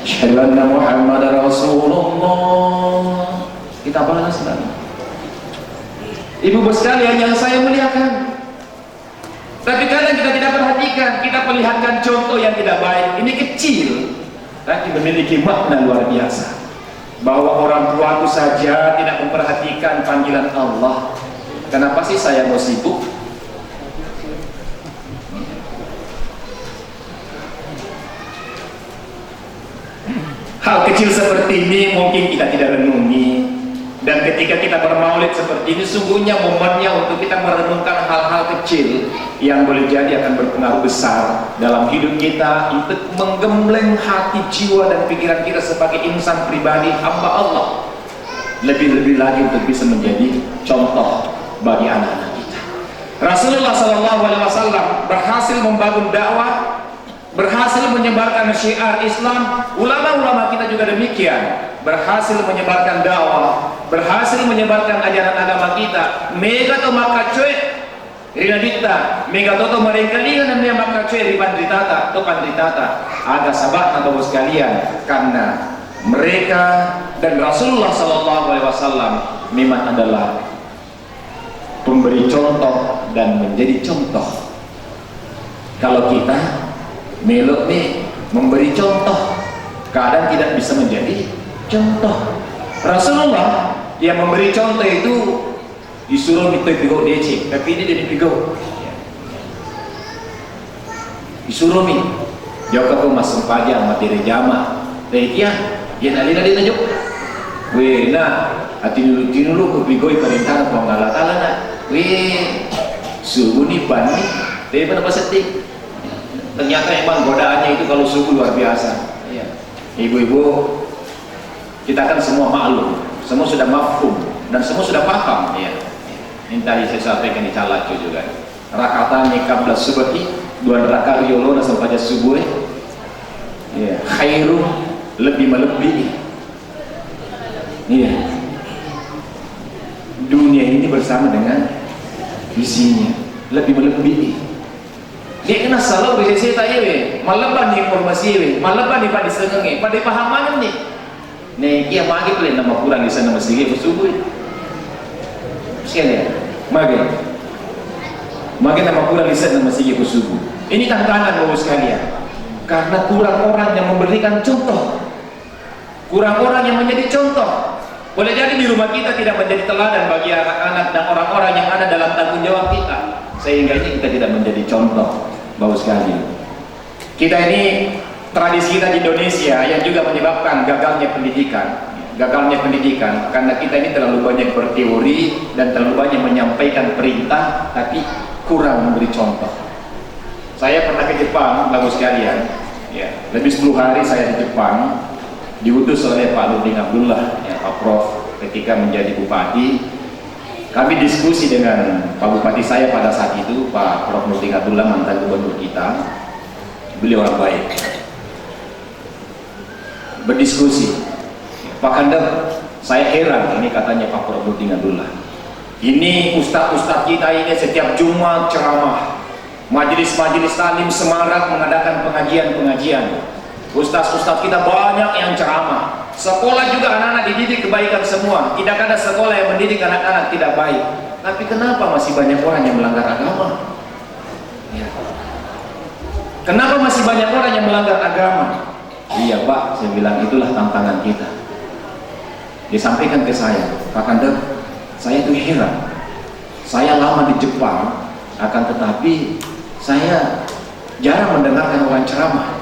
Speaker 1: asyhadu anna Muhammadar Rasulullah kita balas lagi. Ibu sekalian yang saya muliakan, tapi kadang kita tidak perhatikan, kita perlihatkan contoh yang tidak baik. Ini kecil tapi memiliki makna luar biasa bahwa orang tua itu saja tidak memperhatikan panggilan Allah. Kenapa sih saya mau sibuk? Hal kecil seperti ini mungkin kita tidak renungi, dan ketika kita bermaulid seperti ini sungguhnya momennya untuk kita merenungkan hal-hal kecil yang boleh jadi akan berpengaruh besar dalam hidup kita untuk menggembleng hati, jiwa dan pikiran kita sebagai insan pribadi hamba Allah, lebih-lebih lagi untuk bisa menjadi contoh bagi anak-anak kita. Rasulullah SAW berhasil membangun dakwah, berhasil menyebarkan syiar Islam. Ulama-ulama kita juga demikian, berhasil menyebarkan dakwah, berhasil menyebarkan ajaran agama kita. Mega to makacoy rina dita, mega toto mereka lihat dan dia makacoy riban ditata to pandritata. Ada sahabat atau bos sekalian, karena mereka dan Rasulullah SAW memang adalah pemberi contoh dan menjadi contoh. Kalau kita melok nih memberi contoh, kadang tidak bisa menjadi contoh. Rasulullah yang memberi contoh itu disuruh dipegau DC, tapi ini jadi pegau. Disuruh nih, jauh ke masuk pajang materi jama, dia yang alina dia tunjuk. Weh, nah Tinulu kupigoi perintah ko ngalatala na. Subuh nih ban nih, tapi pada setik. Ternyata emang godaannya itu kalau subuh luar biasa. Iya. Ibu-ibu, kita kan semua maklum, semua sudah mafhum dan semua sudah paham. Ya. Ini tadi saya sampaikan di Calacu juga. Rakatan nikah belas subuhi, 2 rakaat yolo sampai subuh. Ya, khairu lebih melebihi. Iya. Dunia ini bersama dengan isinya lebih melebihi. Dia kena salah bisa saya we, malaban nih informasi we, malaban nih pada senenge, pada pahaman nih. Nih kia magi pula nama kurang di sana masih bersubuh. Sekali ya, magi nama kurang di sana masih bersubuh. Ini tantangan bagus sekalian, karena kurang orang yang memberikan contoh, kurang orang yang menjadi contoh. Boleh jadi di rumah kita tidak menjadi teladan bagi anak-anak dan orang-orang yang ada dalam tanggung jawab kita, sehingga ini kita tidak menjadi contoh. Bagus sekali. Kita ini tradisi kita di Indonesia yang juga menyebabkan gagalnya pendidikan karena kita ini terlalu banyak berteori dan terlalu banyak menyampaikan perintah tapi kurang memberi contoh. Saya pernah ke Jepang, bagus sekalian. Ya, lebih 10 hari saya di Jepang, diutus oleh Pak Nurdin Abdullah, ya, Pak Prof, ketika menjadi bupati. Kami diskusi dengan Pak Bupati saya pada saat itu, Pak Prof Nurdin Abdullah, mantan gubernur kita. Beliau orang baik. Berdiskusi, Pak Kandar, saya heran, ini katanya Pak Prof Nurdin Abdullah. Ini ustadz-ustadz kita ini setiap Jumat ceramah, majelis-majelis talim semarak mengadakan pengajian-pengajian. Ustadz-ustadz kita banyak yang ceramah. Sekolah juga anak-anak dididik kebaikan semua. Tidak ada sekolah yang mendidik anak-anak tidak baik. Tapi kenapa masih banyak orang yang melanggar agama? Ya. Kenapa masih banyak orang yang melanggar agama? Iya Pak, saya bilang itulah tantangan kita. Disampaikan ke saya, Pak Kandar, saya itu heran. Saya lama di Jepang, akan tetapi saya jarang mendengarkan orang ceramah.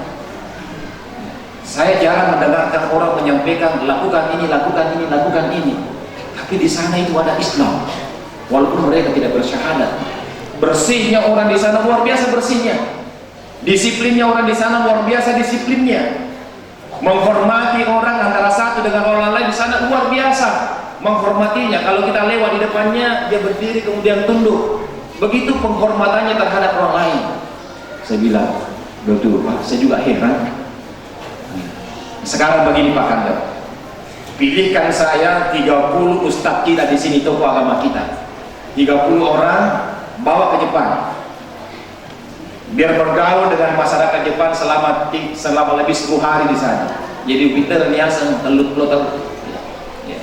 Speaker 1: Saya jarang mendengarkan orang menyampaikan lakukan ini, lakukan ini, lakukan ini. Tapi di sana itu ada Islam, walaupun mereka tidak bersyahadat. Bersihnya orang di sana luar biasa bersihnya. Disiplinnya orang di sana luar biasa disiplinnya. Menghormati orang antara satu dengan orang lain di sana luar biasa. Menghormatinya. Kalau kita lewat di depannya, dia berdiri kemudian tunduk. Begitu penghormatannya terhadap orang lain. Saya bilang, betul Pak, saya juga heran. Sekarang begini Pak Kandar, pilihkan saya 30 ustadz kita di sini, tokoh agama kita, 30 orang, bawa ke Jepang, biar bergaul dengan masyarakat Jepang selama lebih 10 hari di sana. Jadi Peter niasan telut ya.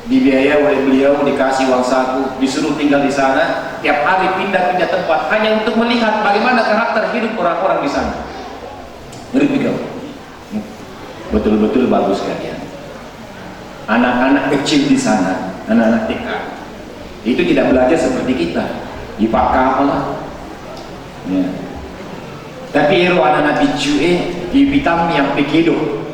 Speaker 1: Dibiayai oleh beliau, dikasih uang saku, disuruh tinggal di sana, tiap hari pindah-pindah tempat hanya untuk melihat bagaimana karakter hidup orang-orang di sana. Ngeri betul-betul bagus kalian. Anak-anak kecil di sana, anak-anak TK, itu tidak belajar seperti kita di pakar lah. Ya. Tapi ero anak-anak bicue di hitam yang pekedo.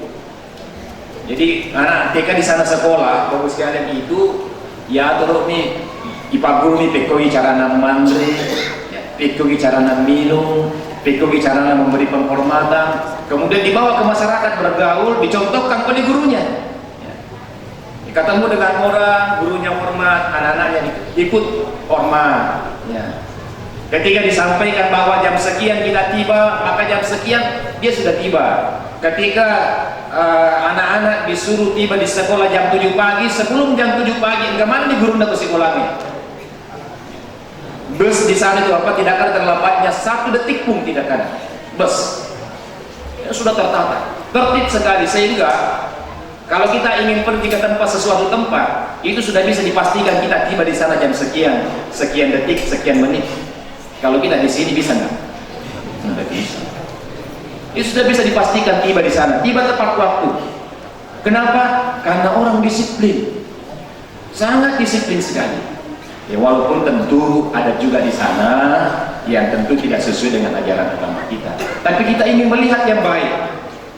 Speaker 1: Jadi anak TK di sana sekolah, bagus kalian itu ya terus nih ipaguru nih pekoi cara mandre, pekoi cara minum, pekoi cara memberi penghormatan. Kemudian dibawa ke masyarakat bergaul, dicontohkan oleh gurunya. Ya. Ketemu dengan orang, gurunya hormat, anak-anaknya ikut hormat. Ya. Ketika disampaikan bahwa jam sekian kita tiba, maka jam sekian dia sudah tiba. Ketika anak-anak disuruh tiba di sekolah jam 7 pagi, sebelum jam 7 pagi, enggak mana nih guru ke sekolahnya. Bus di sana itu apa? Tidak ada terlambatnya 1 detik pun tidak ada. Bus. Sudah tertata, tertib sekali, sehingga kalau kita ingin pergi ke sesuatu tempat, itu sudah bisa dipastikan kita tiba di sana jam sekian, sekian detik, sekian menit. Kalau kita di sini bisa nggak? Nggak bisa. Itu sudah bisa dipastikan tiba di sana, tiba tepat waktu. Kenapa? Karena orang disiplin, sangat disiplin sekali. Ya, walaupun tentu ada juga di sana yang tentu tidak sesuai dengan ajaran agama kita, tapi kita ingin melihat yang baik.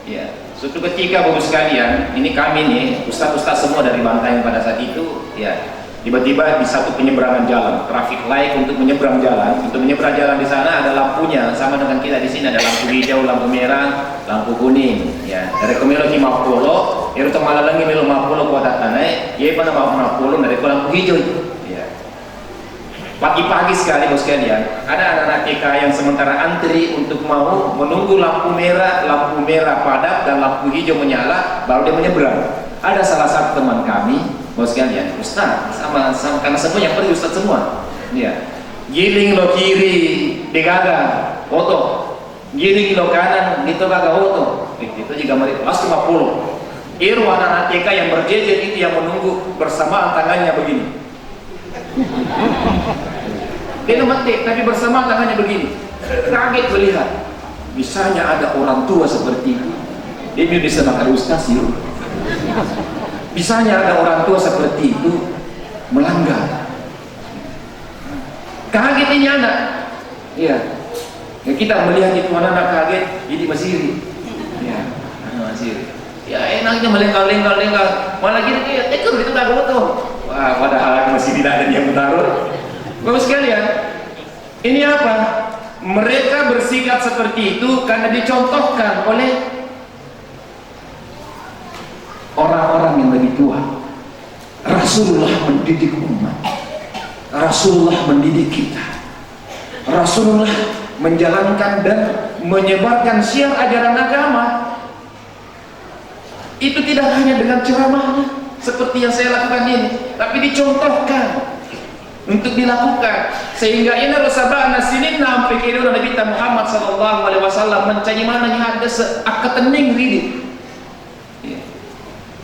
Speaker 1: Ya, Suatu ketika Bapak sekalian, ini kami nih, ustaz-ustaz semua dari Bantaeng pada saat itu, ya, tiba-tiba di satu penyeberangan jalan, traffic light untuk menyeberang jalan. Untuk menyeberang jalan di sana ada lampunya, sama dengan kita di sini ada lampu hijau, lampu merah, lampu kuning. Ya, dari kemelo 50, itu malah lagi melo 50 kuota tanah, ya pada 50 dari lampu hijau itu. Ya. Pagi-pagi sekali bos sekalian, ada anak-anak TK yang sementara antri untuk mau menunggu lampu merah padam dan lampu hijau menyala, baru dia menyeberang. Ada salah satu teman kami, bos sekalian, Ustaz, sama karena semua yang pergi Ustaz semua. Ya. Giling lo kiri, digaga, foto. Giling lo kanan, itu gaga foto. Itu juga mereka pas 50. Iru anak-anak TK yang berjejer itu yang menunggu bersamaan tangannya begini. Dia memetik tapi bersama tangannya begini. Kaget melihat bisanya ada orang tua seperti itu. Dia bisa makan ustaz yuk. Bisanya ada orang tua seperti itu melanggar. Kaget ini anak. Iya. Ya, kita melihat itu anak kaget, jadi masiri. Ya, masiri. Ya enaknya melengkar-lengkar, malah gitu ya, ekor itu nggak foto. Wah, padahal masih tidak ada yang menaruh. Bapak sekalian, ini apa? Mereka bersikap seperti itu karena dicontohkan oleh orang-orang yang lebih tua. Rasulullah mendidik umat, Rasulullah mendidik kita, Rasulullah menjalankan dan menyebarkan syiar ajaran agama. Itu tidak hanya dengan ceramahnya seperti yang saya lakukan ini, tapi dicontohkan untuk dilakukan, sehingga ini rasabana sinin sampai kehidupan Nabi Muhammad sallallahu alaihi wasallam mencari mana yang ada seakatening ridi.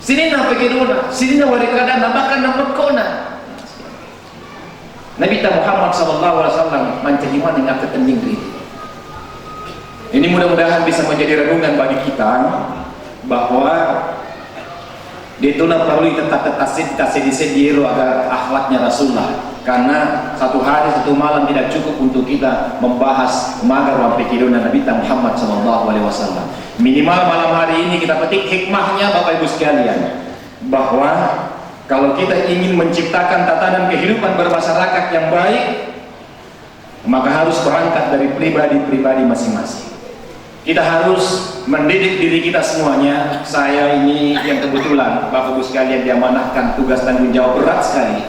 Speaker 1: Sinin sampai kehidupan, sinin warikada bahkan nampak kona. Nabi Muhammad sallallahu alaihi wasallam mencari mana yang akatening ridi. Ini mudah-mudahan bisa menjadi renungan bagi kita bahwa dituna perlu tetap diero agar akhlaknya Rasulullah. Karena satu hari satu malam tidak cukup untuk kita membahas magar sampai kehidupan Nabi Muhammad SAW. Minimal malam hari ini kita petik hikmahnya Bapak Ibu sekalian, bahwa kalau kita ingin menciptakan tatanan kehidupan bermasyarakat yang baik, maka harus berangkat dari pribadi-pribadi masing-masing. Kita harus mendidik diri kita semuanya. Saya ini yang kebetulan Bapak Ibu sekalian diamanahkan tugas tanggung jawab berat sekali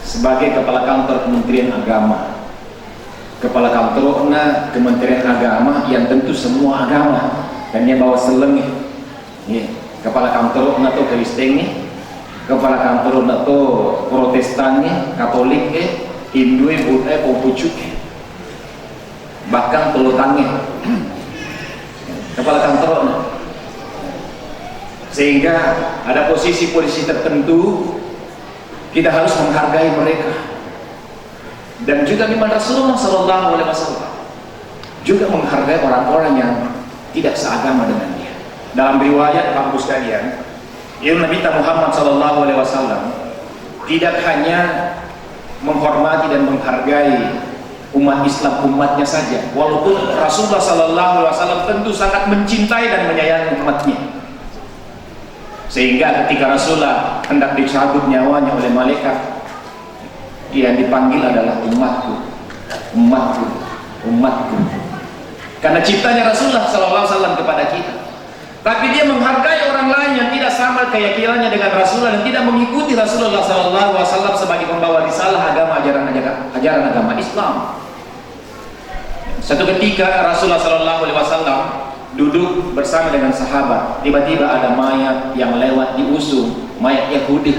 Speaker 1: sebagai Kepala Kantor Kementerian Agama. Kepala Kantornya Kementerian Agama yang tentu semua agama, dan dia bawa seleng. Kepala Kantornya tuh Kristen, Kepala Kantornya tuh Protestan, Katolik, Hindu, Buddha, Konghucu, bahkan Telutannya. Kepala Kantornya. Sehingga ada posisi-posisi tertentu kita harus menghargai mereka. Dan juga Imam Rasulullah SAW juga menghargai orang-orang yang tidak seagama dengan dia. Dalam riwayat Bapak sekalian, Nabi Muhammad SAW tidak hanya menghormati dan menghargai umat Islam umatnya saja, walaupun Rasulullah SAW tentu sangat mencintai dan menyayangi umatnya. Sehingga ketika Rasulullah hendak dicabut nyawanya oleh malaikat, yang dipanggil adalah umatku, umatku, umatku. Karena ciptanya Rasulullah SAW kepada kita. Tapi dia menghargai orang lain yang tidak sama keyakinannya dengan Rasulullah dan tidak mengikuti Rasulullah SAW sebagai pembawa risalah agama, ajaran agama Islam. Satu ketika Rasulullah SAW duduk bersama dengan sahabat, tiba-tiba ada mayat yang lewat di usung, mayat Yahudi,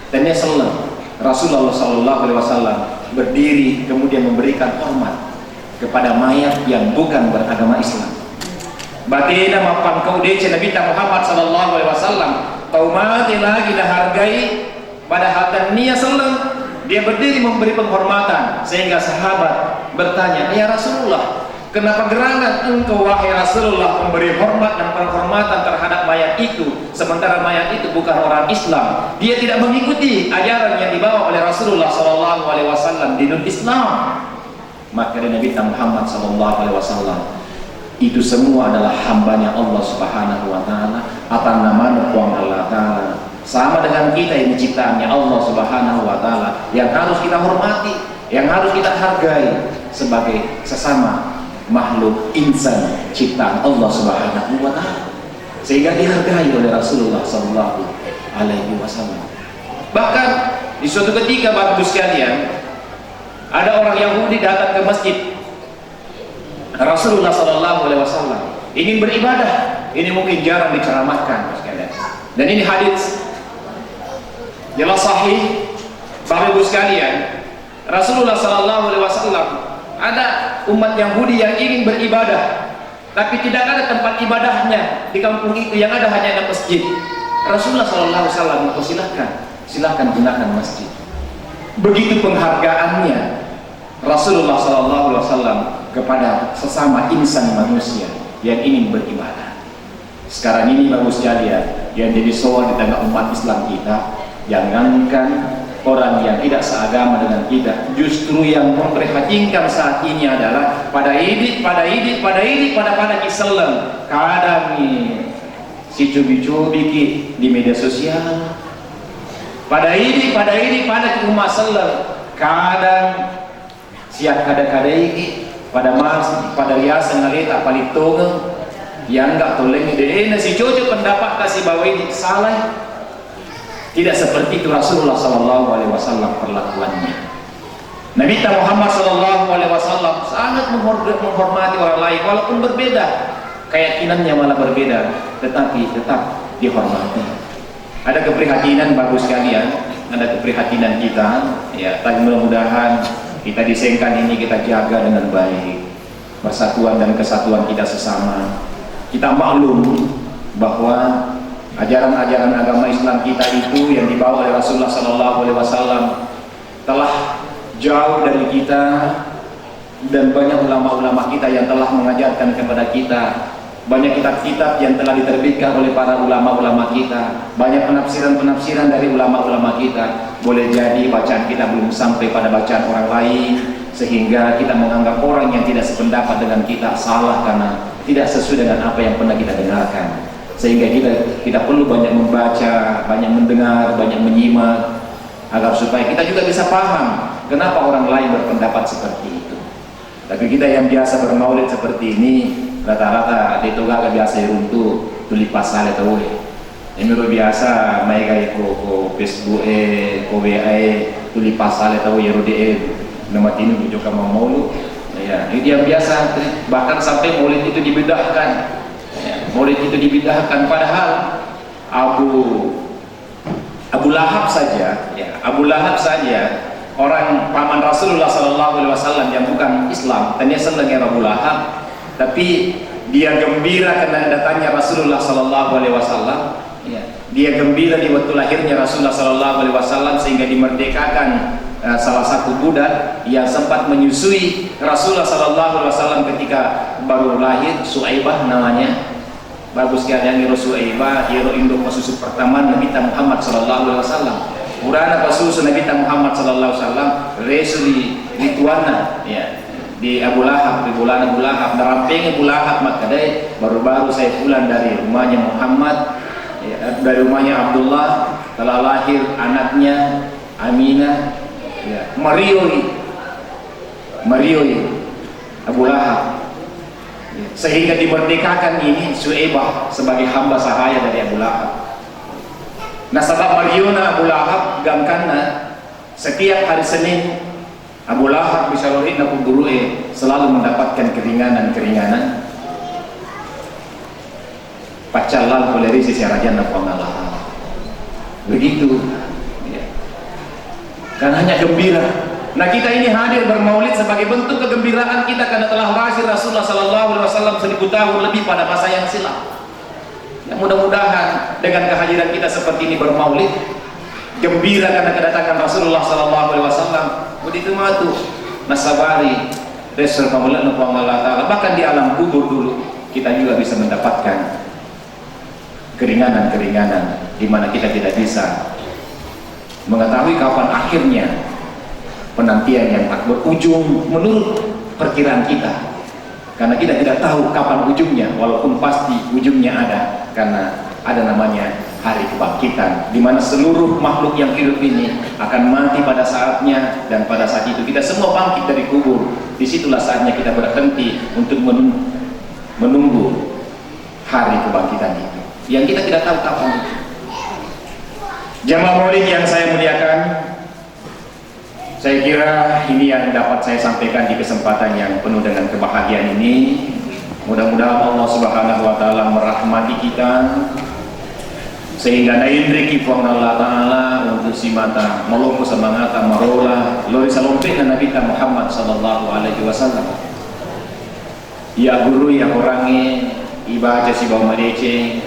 Speaker 1: dan dia senang. Rasulullah SAW berdiri kemudian memberikan hormat kepada mayat yang bukan beragama Islam. Batina mapan kau dece Nabi Muhammad SAW kau mati lagi dah hargai, padahal dan niat senang. Dia berdiri memberi penghormatan, sehingga sahabat bertanya, ya Rasulullah, kenapa gerangan engkau wahai Rasulullah memberi hormat dan penghormatan terhadap mayat itu, sementara mayat itu bukan orang Islam? Dia tidak mengikuti ajaran yang dibawa oleh Rasulullah SAW di non Islam. Maka Nabi Muhammad SAW itu semua adalah hambanya Allah Subhanahu wa Ta'ala. Apa namanya kuang Allah Ta'ala, sama dengan kita, ini ciptaannya Allah Subhanahu wa Ta'ala, yang harus kita hormati, yang harus kita hargai sebagai sesama makhluk insan ciptaan Allah Subhanahu wa Ta'ala, sehingga dihargai oleh Rasulullah Sallallahu Alaihi Wasallam. Bahkan di suatu ketika, Bapak sekalian, ada orang Yahudi datang ke masjid Rasulullah Sallallahu Alaihi Wasallam, ingin beribadah. Ini mungkin jarang diceramahkan, sekalian. Dan ini hadis jelas sahih, Bapak Ibu sekalian. Rasulullah Sallallahu Alaihi Wasallam, ada umat Yahudi yang ingin beribadah, tapi tidak ada tempat ibadahnya di kampung itu, yang ada hanya ada masjid. Rasulullah Sallallahu Alaihi Wasallam, silahkan gunakan masjid. Begitu penghargaannya Rasulullah Sallallahu Alaihi Wasallam kepada sesama insan manusia yang ingin beribadah. Sekarang ini bagus sekalian, yang jadi soal di tengah umat Islam kita, jangankan orang yang tidak seagama dengan kita, justru yang memprihatinkan saat ini adalah pada kiselam kadang nih si cubi-cubi di media sosial, pada umat selam kadang siap kada ini pada riasan ngalita paling tongeng yang enggak toleng ide si cocok pendapat kasih bahwa ini salah. Tidak seperti itu Rasulullah Sallallahu Alaihi Wasallam perlakuannya. Nabi Muhammad Sallallahu Alaihi Wasallam sangat menghormati orang lain, walaupun berbeda keyakinannya, malah berbeda, tetapi tetap dihormati. Ada keprihatinan bagus sekalian, ada keprihatinan kita, ya. Tapi mudah-mudahan kita disengkan ini kita jaga dengan baik, persatuan dan kesatuan kita sesama. Kita maklum bahwa ajaran-ajaran agama Islam kita itu yang dibawa oleh Rasulullah Sallallahu Alaihi Wasallam telah jauh dari kita, dan banyak ulama-ulama kita yang telah mengajarkan kepada kita, banyak kitab-kitab yang telah diterbitkan oleh para ulama-ulama kita, banyak penafsiran-penafsiran dari ulama-ulama kita. Boleh jadi bacaan kita belum sampai pada bacaan orang lain, sehingga kita menganggap orang yang tidak sependapat dengan kita salah karena tidak sesuai dengan apa yang pernah kita dengarkan. Sehingga kita perlu banyak membaca, banyak mendengar, banyak menyimak, agar supaya kita juga bisa paham kenapa orang lain berpendapat seperti itu. Tapi kita yang biasa bermaulid seperti ini, rata-rata itu gak biasa runtuh tuli pasal itu. Ini biasa mereka ko Facebook ko WA tuli pasal itu ya rode nama ini juga mau maulid. Ya, itu yang biasa, bahkan sampai maulid itu dibedahkan. Maulid itu dibidahkan, padahal Abu Lahab saja, ya, Abu Lahab saja, orang paman Rasulullah Sallallahu Alaihi Wasallam yang bukan Islam, dan dia senang ya Abu Lahab, tapi dia gembira karena datangnya Rasulullah Sallallahu Alaihi Wasallam. Ya, dia gembira di waktu lahirnya Rasulullah Sallallahu Alaihi Wasallam, sehingga dimerdekakan salah satu budak yang sempat menyusui Rasulullah Sallallahu Alaihi Wasallam ketika baru lahir, Suaibah namanya. Bagus sekalian, Hiro Suaibah, Hiro Indo pasusu pertama Nabi Muhammad Sallallahu Alaihi Wasallam. Urana pasusu Nabi Muhammad Sallallahu Alaihi Wasallam resu di Lituana, ya, di Abu Lahab, di bulan Abu Lahab, neramping Abu Lahab makadai baru-baru saya pulang dari rumahnya Muhammad, ya, dari rumahnya Abdullah, telah lahir anaknya Aminah, ya, Marioi Abu Lahab, sehingga dimerdekakan ini Suaibah sebagai hamba sahaya dari Abu Lahab. Nah, sebab Mariona Abu Lahab gangkana setiap hari Senin Abu Lahab bisa lorit na pugurue selalu mendapatkan keringanan pacalan oleh sisi raja na pangalah. Begitu, ya. Dan hanya gembira. Nah, kita ini hadir bermaulid sebagai bentuk kegembiraan kita karena telah lahir Rasulullah Sallallahu Alaihi Wasallam 1000 tahun lebih pada masa yang silam. Ya, mudah-mudahan dengan kehadiran kita seperti ini bermaulid, gembira karena kedatangan Rasulullah Sallallahu Alaihi Wasallam, begitu matu nasabari Rasul Kamulat Allah Taala. Bahkan di alam kubur dulu kita juga bisa mendapatkan keringanan-keringanan di mana kita tidak bisa mengetahui kapan akhirnya penantian yang tak berujung menurut perkiraan kita. karena kita tidak tahu kapan ujungnya, walaupun pasti ujungnya ada, karena ada namanya hari kebangkitan, di mana seluruh makhluk yang hidup ini akan mati pada saatnya, dan pada saat itu kita semua bangkit dari kubur. Disitulah saatnya kita berhenti untuk menunggu hari kebangkitan itu, yang kita tidak tahu kapan itu. Jamaah maulid yang saya muliakan, saya kira ini yang dapat saya sampaikan di kesempatan yang penuh dengan kebahagiaan ini. Mudah-mudahan Allah Subhanahu wa taala merahmati kita sehingga naindri kifong Allah taala untuk si mata melumpuh semangata marola lori salompe na Nabi Muhammad sallallahu alaihi wasallam. Ya guru ya orange ibaca si bawa madece.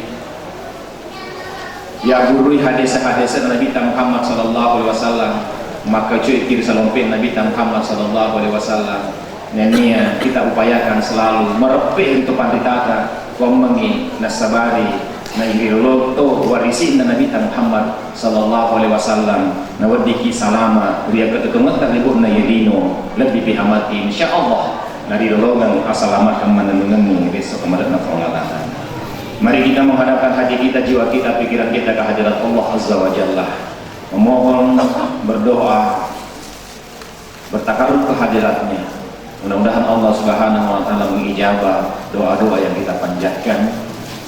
Speaker 1: Ya guru hadis-hadis Nabi Muhammad sallallahu alaihi wasallam. Maka cuy kiri salompe Nabi Muhammad sallallahu alaihi wasallam. Nenia kita upayakan selalu merepe untuk panditata komengi nasabari na iloto warisin na Nabi Muhammad sallallahu alaihi wasallam na wadiki salama riya ketutungat talibur na yadino lebih bihamati insyaallah na dilolongan asalamat kemananungan besok kemarin na pengalatan. Mari kita menghadapkan hati kita, jiwa kita, pikiran kita ke hadirat Allah azza wa jalla, memohon, berdoa, bertakarub ke hadiratnya. Mudah-mudahan Allah Subhanahu wa taala mengijabah doa-doa yang kita panjatkan,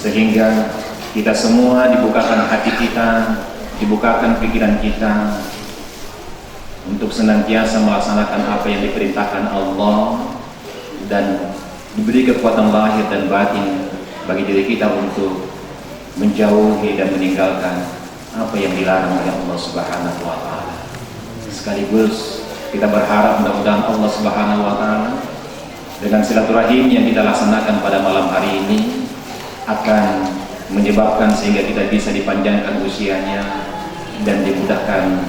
Speaker 1: sehingga kita semua dibukakan hati kita, dibukakan pikiran kita untuk senantiasa melaksanakan apa yang diperintahkan Allah, dan diberi kekuatan lahir dan batin bagi diri kita untuk menjauhi dan meninggalkan apa yang dilarang oleh Allah Subhanahu wa taala. Sekaligus kita berharap mudah-mudahan Allah Subhanahu wa taala dengan silaturahim yang kita laksanakan pada malam hari ini akan menyebabkan sehingga kita bisa dipanjangkan usianya dan dimudahkan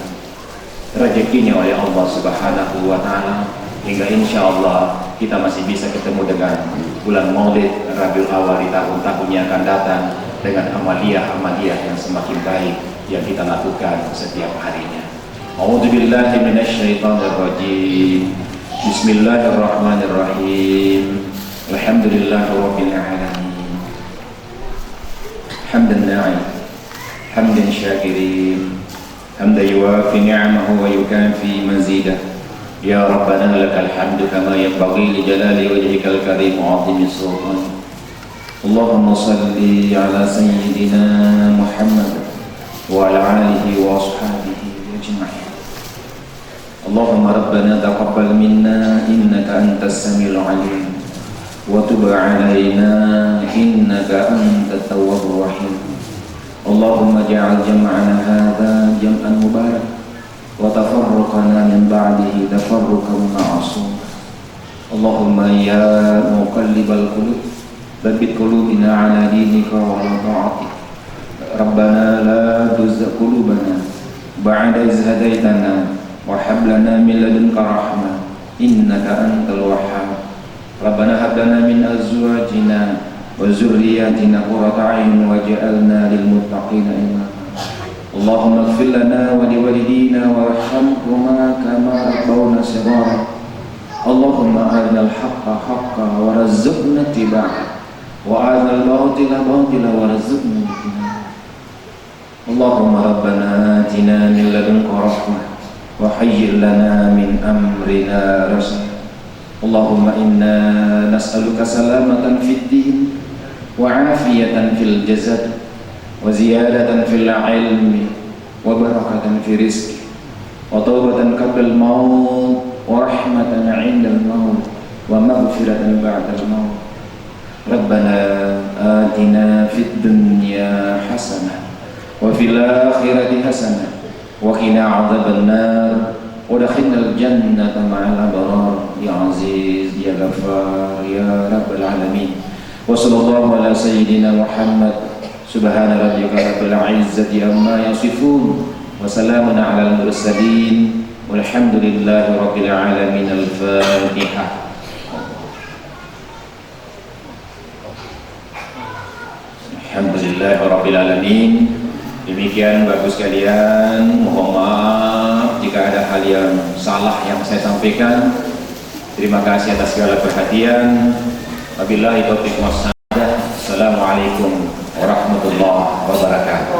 Speaker 1: rezekinya oleh Allah Subhanahu wa taala, hingga insyaallah kita masih bisa ketemu dengan bulan Maulid Rabiul Awal di tahun-tahun yang akan datang dengan amaliyah-amaliyah yang semakin baik yang kita lakukan setiap harinya. A'udzubillahi minasyaitonirrajim. Bismillahirrahmanirrahim. Alhamdulillahirabbil alamin. Hamdan na'im, hamdan syakirin, hamdan yuwafi ni'amahu wa yukafi mazidah. Ya Rabbana lakal hamdu kama yanbaghi li jalali wajhikal karim wa 'azimi sultan. Allahumma salli ala sayyidina Muhammad wa ala alihi wa ashabihi ajma'in. Allahumma rabbana taqabbal minna innaka antas samiul 'alim wa tub 'alaina innaka antat tawwabur rahim. Allahumma ja'al jam'ana hadza jam'an mubarak wa tafarruqana min ba'dihi tafarruqan ma'sum. Allahumma ya muqallibal qulub tsabbit qulubana 'ala dinika wa 'ala ta'atik. Rabbana la tuzigh qulubana ba'da idh hadaitana wa hab lana min ladunka rahmah innaka antal wahhab. Rabbana hab lana min azwajina wa dzurriyyatina qurrata a'yun waj'alna lil muttaqina imama. Allahumma ighfir lana wa liwalidina warhamhuma kama rabbawna shighara. Allahumma arinal haqqa haqqan warzuqna ittiba'ah wa arinal batila batila warzuqna ijtinabah. Allahumma rabbana atina min ladunka rahmah wa hayyi' lana min amrina rashada. Allahumma inna nas'aluka salamatan fid din wa 'afiyatan fil jasad wa ziyadatan fil ilmi wa barakatan fi rizqi wa taubatan qabla al maut wa rahmatan 'inda al maut wa maghfiratan ba'da al maut. Rabbana atina fid dunya hasanah wa fil akhirati hasanah wa qina 'adzaban nar wa adkhilnal jannata ma'al abrar ya aziz ya ghafar ya rabbal alamin. Wa sallallahu ala sayyidina Muhammad. Subhana rabbika rabbil izzati amma yasifun wa salamun alal mursalin walhamdulillahi rabbil alamin. Al-Fatihah. Alhamdulillahi rabbil alamin. Demikian Bapak sekalian, mohon maaf jika ada hal yang salah yang saya sampaikan. Terima kasih atas segala perhatian. Wabillahi taufiq wassalam. Assalamualaikum warahmatullahi wabarakatuh.